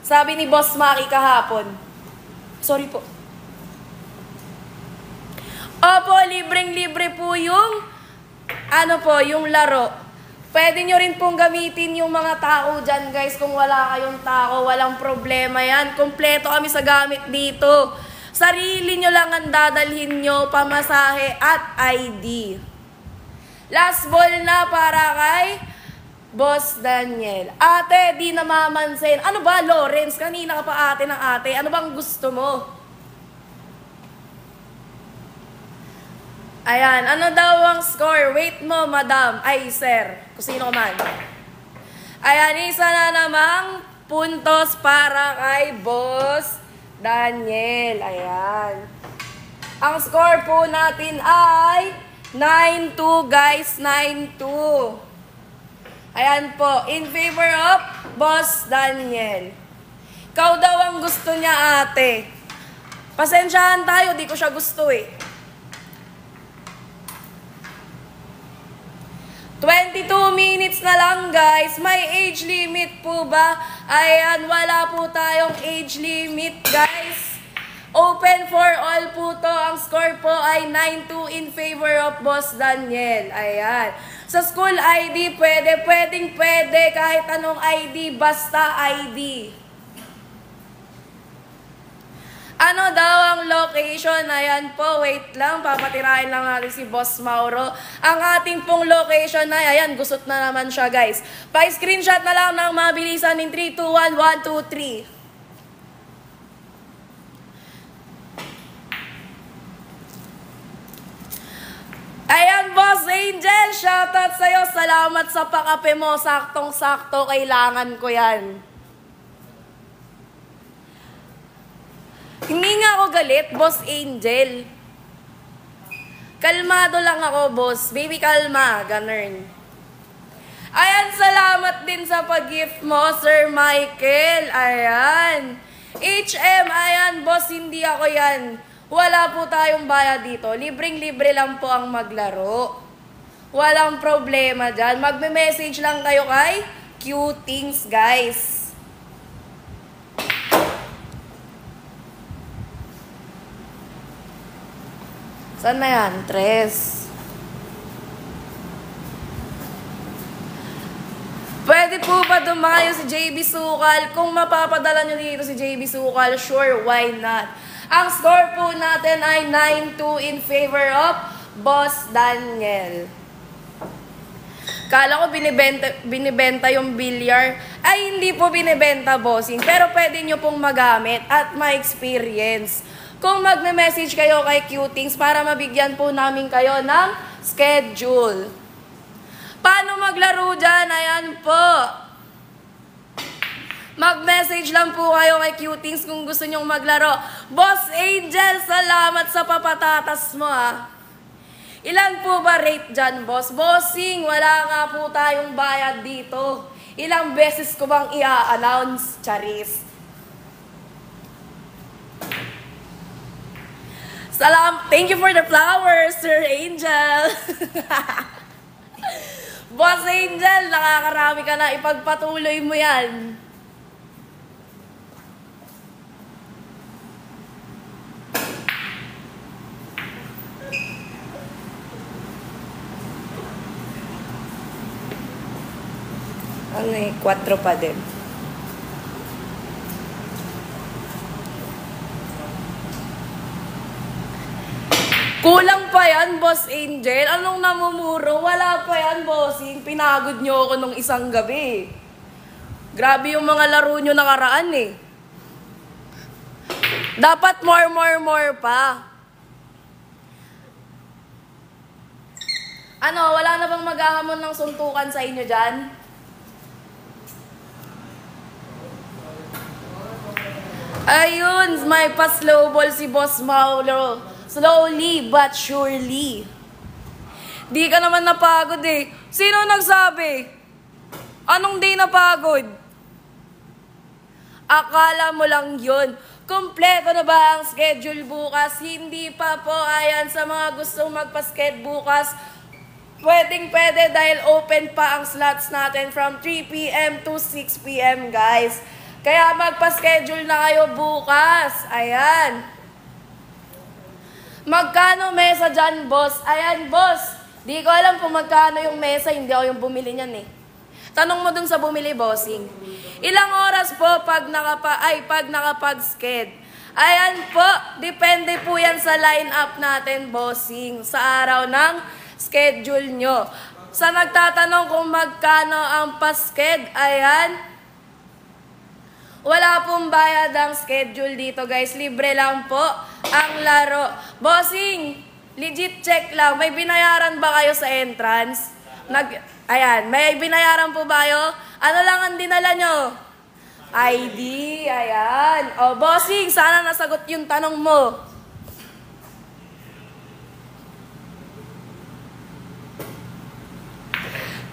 Sabi ni Boss Maki kahapon. Sorry po. Opo, libreng-libre po yung yung laro. Pwede nyo rin pong gamitin yung mga tao dyan, guys. Kung wala kayong tao, walang problema yan. Kompleto kami sa gamit dito. Sarili nyo lang ang dadalhin nyo, pamasahe at ID. Last ball na para kay Boss Daniel. Ate, di namamansin. Ano ba, Lawrence? Kanina ka pa ate ng ate. Ano bang gusto mo? Ayan, ano daw ang score? Wait mo, madam. Ay, sir. Kung sino man. Ayan, isa na namang puntos para kay Boss Daniel. Ayan. Ang score po natin ay 9-2, guys. 9-2. Ayan po. In favor of Boss Daniel. Ikaw daw ang gusto niya, ate. Pasensyahan tayo. Di ko siya gusto, eh. 22 minutes na lang, guys. May age limit po ba? Ayan, wala po tayong age limit, guys. Open for all po to. Ang score po ay 9-2 in favor of Boss Daniel. Ayan. Sa school ID, pwede. Kahit anong ID, basta ID. Ano daw ang location? Ayan po, wait lang. Papatirahin lang natin si Boss Mauro. Ang ating pong location ay, ayan, gusot na naman siya, guys. Pa-screenshot na lang ng mabilisan in 3, 2, 1, 1, 2, 3. Ayan, Boss Angel, shoutout sa'yo. Salamat sa pakape mo. Saktong-sakto, kailangan ko yan. Hindi nga ako galit, Boss Angel. Kalmado lang ako, boss. Baby, kalma. Ganun. Ayan, salamat din sa pag-gift mo, Sir Michael. Ayan. HM, ayan, boss, hindi ako yan. Wala po tayong bayad dito. Libreng-libre lang po ang maglaro. Walang problema dyan. Magme-message lang kayo kay Cutings, guys. Saan na yan? 3. Pwede po ba dumayo si JB Sukal? Kung mapapadala nyo dito si JB Sukal, sure, why not? Ang score po natin ay 9-2 in favor of Boss Daniel. Kala ko binibenta yung bilyar. Ay, hindi po binibenta, bossing. Pero pwede nyo pong magamit at ma-experience. kung magme-message kayo kay Cutings para mabigyan po namin kayo ng schedule. Paano maglaro dyan? Ayan po. Mag-message lang po kayo kay Cutings kung gusto nyong maglaro. Boss Angel, salamat sa papatatas mo ah. Ilan po ba rate dyan, boss? Bossing, wala nga po tayong bayad dito. Ilang beses ko bang i-announce, Charis? Thank you for the flowers, Sir Angel. Boss Angel, nakakarami ka na. Ipagpatuloy mo yan. Ano eh, 4 pa din. Kulang pa yan, Boss Angel. Anong namumuro? Wala pa yan, bossing. Pinagod nyo ako nung isang gabi. Grabe yung mga laro nyo nakaraan eh. Dapat more pa. Ano, wala na bang maghahamon ng suntukan sa inyo dyan? Ayun, may pa-slow ball si Boss Mauro. Slowly but surely. Di ka naman napagod eh. Sino nagsabi? Anong di napagod? Akala mo lang yun. Kompleto na ba ang schedule bukas? Hindi pa po. Ayan, sa mga gustong magpa-sked bukas, pwede dahil open pa ang slots natin from 3 p.m. to 6 p.m. guys. Kaya magpa-schedule na kayo bukas. Ayan. Magkano mesa dyan, boss? Ayan, boss. Di ko alam kung magkano yung mesa. Hindi ako yung bumili niyan eh. Tanong mo dun sa bumili, bossing. Ilang oras po pag nakapag-sked? Ayan po. Depende po yan sa line-up natin, bossing. Sa araw ng schedule nyo. Sa nagtatanong kung magkano ang pa-sked, ayan. Wala pong bayad ang schedule dito, guys. Libre lang po ang laro. Bossing, legit check lang. May binayaran ba kayo sa entrance? Ayan, may binayaran po ba kayo? Ano lang ang dinala nyo? ID, ayan. O, bossing, sana nasagot yung tanong mo.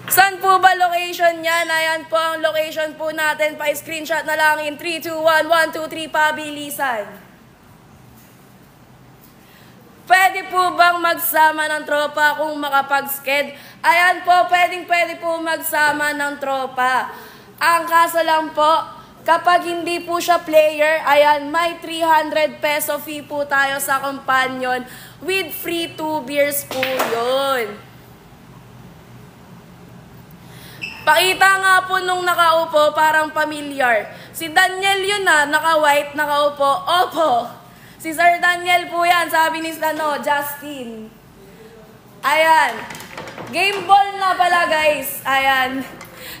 Saan po ba location yan? Ayan po ang location po natin. Pa-screenshot na lang in 3, 2, 1, 1, 2, 3, pabilisan. Pwede po bang magsama ng tropa kung makapag-sked? Ayan po, pwede po magsama ng tropa. Ang kaso lang po, kapag hindi po siya player, ayan, may 300 peso fee po tayo sa companion with free 2 beers po yun. Pakita nga po nung nakaupo, parang familiar. Si Daniel yun na, naka-white, nakaupo. Opo. Si Sir Daniel po yan, sabi ni Justin. Ayan. Game ball na pala, guys. Ayan.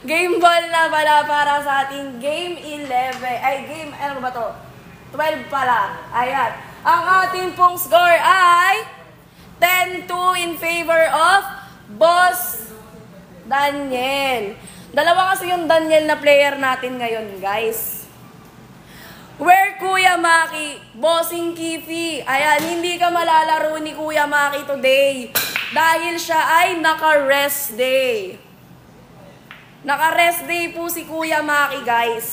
Game ball na pala para sa ating game 11. Ay, game, ano ba to? 12 pala. Ayan. Ang ating pong score ay 10-2 in favor of Boss Daniel. Dalawa kasi yung Daniel na player natin ngayon, guys. Where Kuya Maki? Bossing Kifi. Ayan, hindi ka malalaro ni Kuya Maki today. Dahil siya ay naka-rest day. Naka-rest day po si Kuya Maki, guys.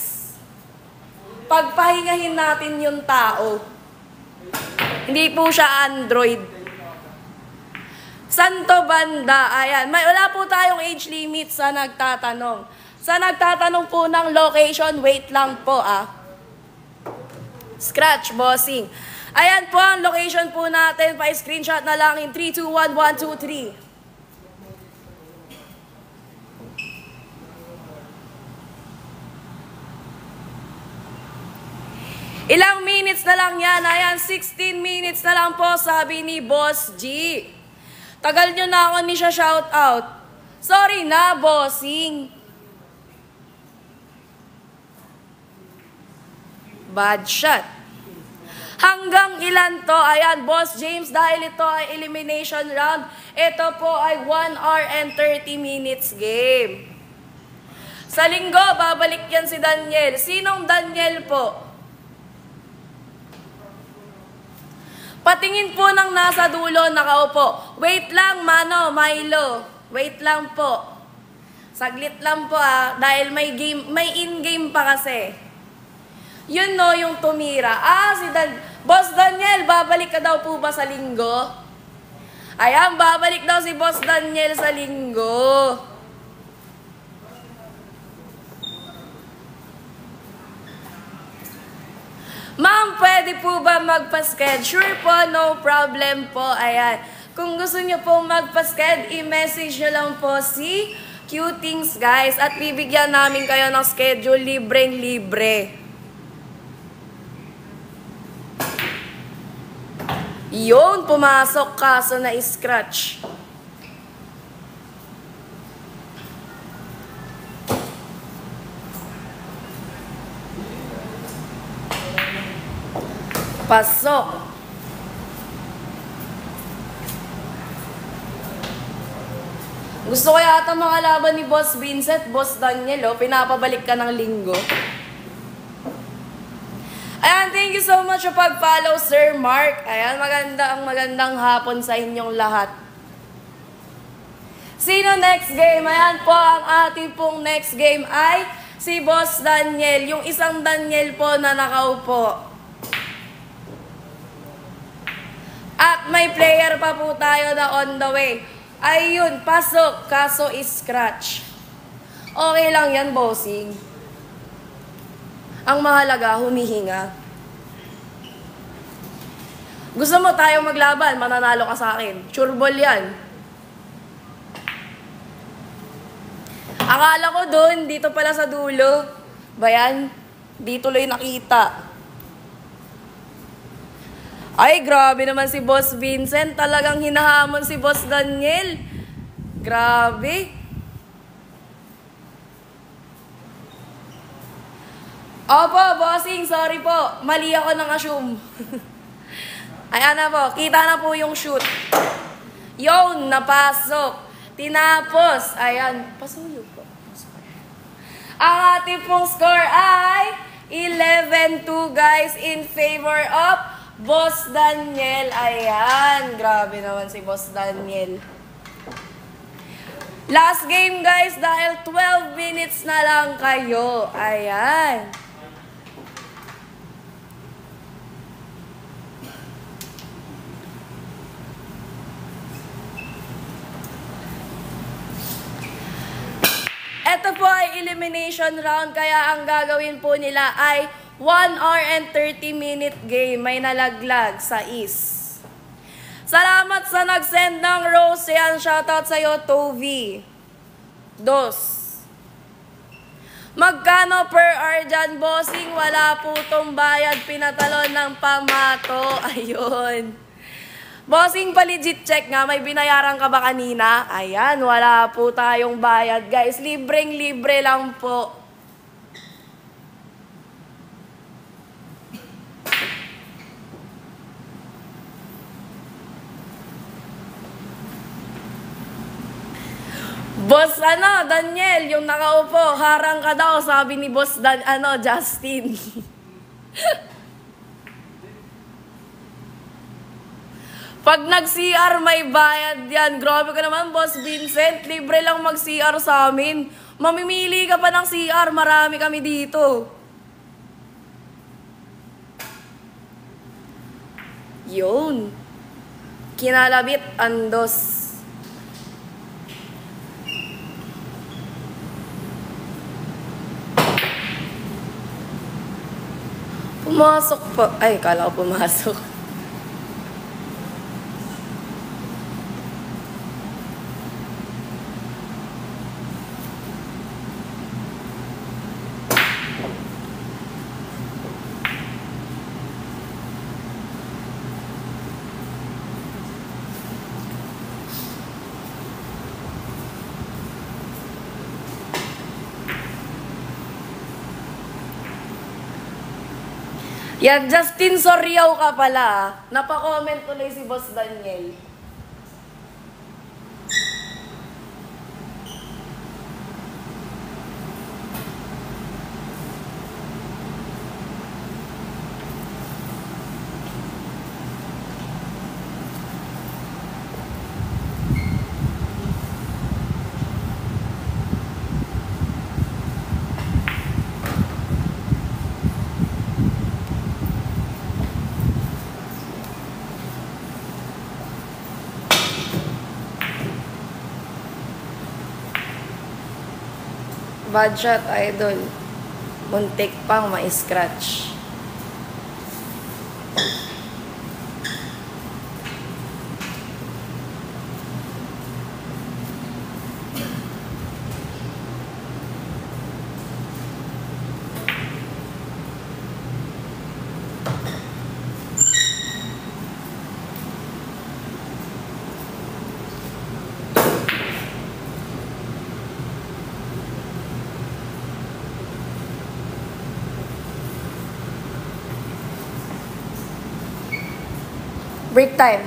Pagpahingahin natin yung tao. Hindi po siya Android. Santo Banda, ayan. Wala po tayong age limit sa nagtatanong. Sa nagtatanong po ng location, wait lang po Scratch, bossing. Ayan po ang location po natin. Pa-screenshot na lang in 3, 2, 1, 1, 2, 3. Ilang minutes na lang yan. Ayan, 16 minutes na lang po, sabi ni Boss G. Tagal nyo na ako ni siya shout out. Sorry na, bossing. Bad shot. Hanggang ilan to? Ayan, Boss James, dahil ito ay elimination round, ito po ay 1 hour and 30 minutes game. Sa linggo, babalik yan si Daniel. Sinong Daniel po? Patingin po ng nasa dulo, nakaupo. Wait lang, Milo. Wait lang po. Saglit lang po dahil may in-game pa kasi. Yun no, yung tumira. Si Boss Daniel, babalik ka daw po ba sa linggo? Ayan, babalik daw si Boss Daniel sa linggo. Ma'am, pwede po ba magpa-sked? Sure po, no problem po. Ayan. Kung gusto nyo pong magpa-sked, i-message nyo lang po si Cutings, guys. At bibigyan namin kayo ng schedule libreng-libre. Yun, pumasok kaso na scratch. Pasok. Gusto ko yata mga laban ni Boss Vincent, Boss Daniel, pinapabalik ka ng linggo. Ayan, thank you so much sa pag-follow, Sir Mark. Ayan, magandang hapon sa inyong lahat. Sino next game? Ayan po, ang ating pong next game ay si Boss Daniel. Yung isang Daniel po na nakaupo. At may player pa po tayo na on the way. Ayun, pasok, kaso scratch. Okay lang yan, bossing. Ang mahalaga, humihinga. Gusto mo tayo maglaban, mananalo ka sa akin. Sureball yan. Akala ko dun, dito pala sa dulo. Bayan, di tuloy nakita. Ay, grabe naman si Boss Vincent. Talagang hinahamon si Boss Daniel. Grabe. Opo, bossing. Sorry po. Mali ako ng assume. Ayan na po. Kita na po yung shoot. Yun, napasok. Tinapos. Ayan. Pasuyo po. Ang ating pong score ay 11-2, guys, in favor of Boss Daniel. Ayan. Grabe naman si Boss Daniel. Last game, guys, dahil 12 minutes na lang kayo. Ayan. Ito po ay elimination round, kaya ang gagawin po nila ay 1 hour and 30 minute game. May nalaglag sa is. Salamat sa nag-send ng rose. Yan, shoutout sa'yo, Tovi. Magkano per hour dyan, bossing? Wala po tong bayad. Pinatalon ng pamato. Ayun. Bossing, pa-legit check nga. May binayaran ka ba kanina? Ayan, wala po tayong bayad, guys. Libreng-libre lang po. Boss, Daniel, yung nakaupo, harang ka daw, sabi ni Boss Justin. Pag nag-CR, may bayad yan. Grabe ka naman, Boss Vincent. Libre lang mag-CR sa amin. Mamimili ka pa ng CR, marami kami dito. Yun. Kinalabit, andos. Pumasok pa. Ay, kala ko pumasok. Yan, Justin Soriao ka pala. Napa-comment tuloy si Boss Daniel. Bad shot, idol. Muntik pang ma-scratch. Break time.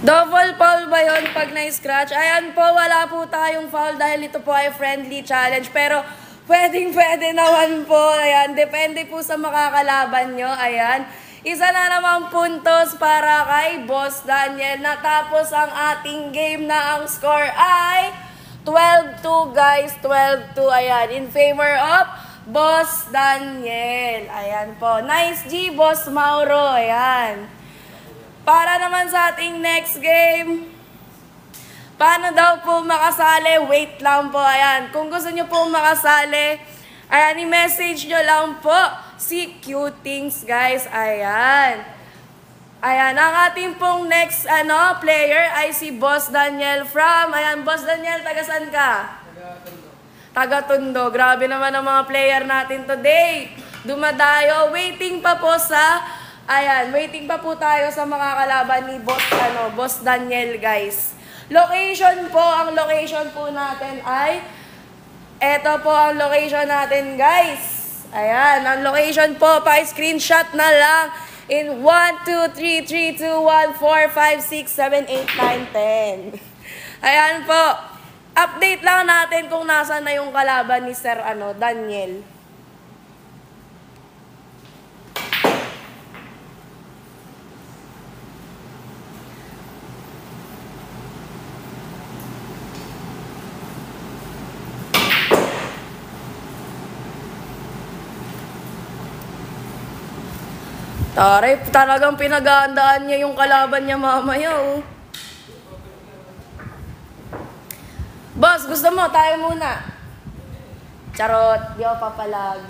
Double foul ba yun pag na-scratch? Ayan po, wala po tayong foul dahil ito po ay friendly challenge. Pero pwede naman po. Ayan, depende po sa makakalaban nyo. Ayan. Isa na namang puntos para kay Boss Daniel. Natapos ang ating game na ang score ay 12-2 guys. 12-2. Ayan, in favor of Boss Daniel. Ayan po. Nice G, Boss Mauro. Ayan. Para naman sa ating next game, paano daw po makasali? Wait lang po. Ayan. Kung gusto nyo po makasali, ayan, i-message nyo lang po si Cutings, guys. Ayan. Ayan. Ang ating pong next player ay si Boss Daniel from, ayan, Boss Daniel, taga-san ka? Taga-Tondo. Grabe naman ang mga player natin today. Dumadayo. Waiting pa po sa, ayan, waiting pa po tayo sa makakalaban ni Boss Daniel, guys. Location po, ang location po natin ay, eto po ang location natin, guys. Ayan, ang location po, pa-screenshot na lang in 1, 2, 3, 3, 2, 1, 4, 5, 6, 7, 8, 9, 10. Ayan po. Update lang natin kung nasaan na yung kalaban ni Sir Daniel. Taray, talagang pinagandaan niya yung kalaban niya mamaya, oh. Boss, gusto mo? Tayo muna. Charot, di ako papalag.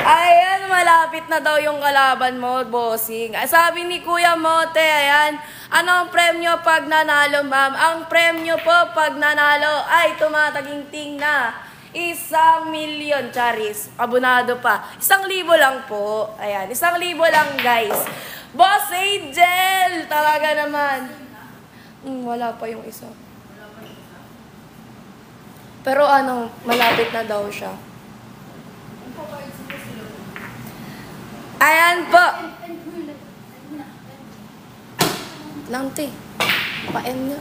Ayan, malapit na daw yung kalaban mo, bossing. Sabi ni Kuya Mote, ayan, ano ang premyo pag nanalo, ma'am? Ang premyo po pag nanalo ay tumataginting na 1,000,000, Charis. Abonado pa. 1,000 lang po. Ayan, 1,000 lang, guys. Boss Angel! Talaga naman. Wala pa yung isa. Pero malapit na daw siya. Ayan po. Lang, te. Pa-end nga.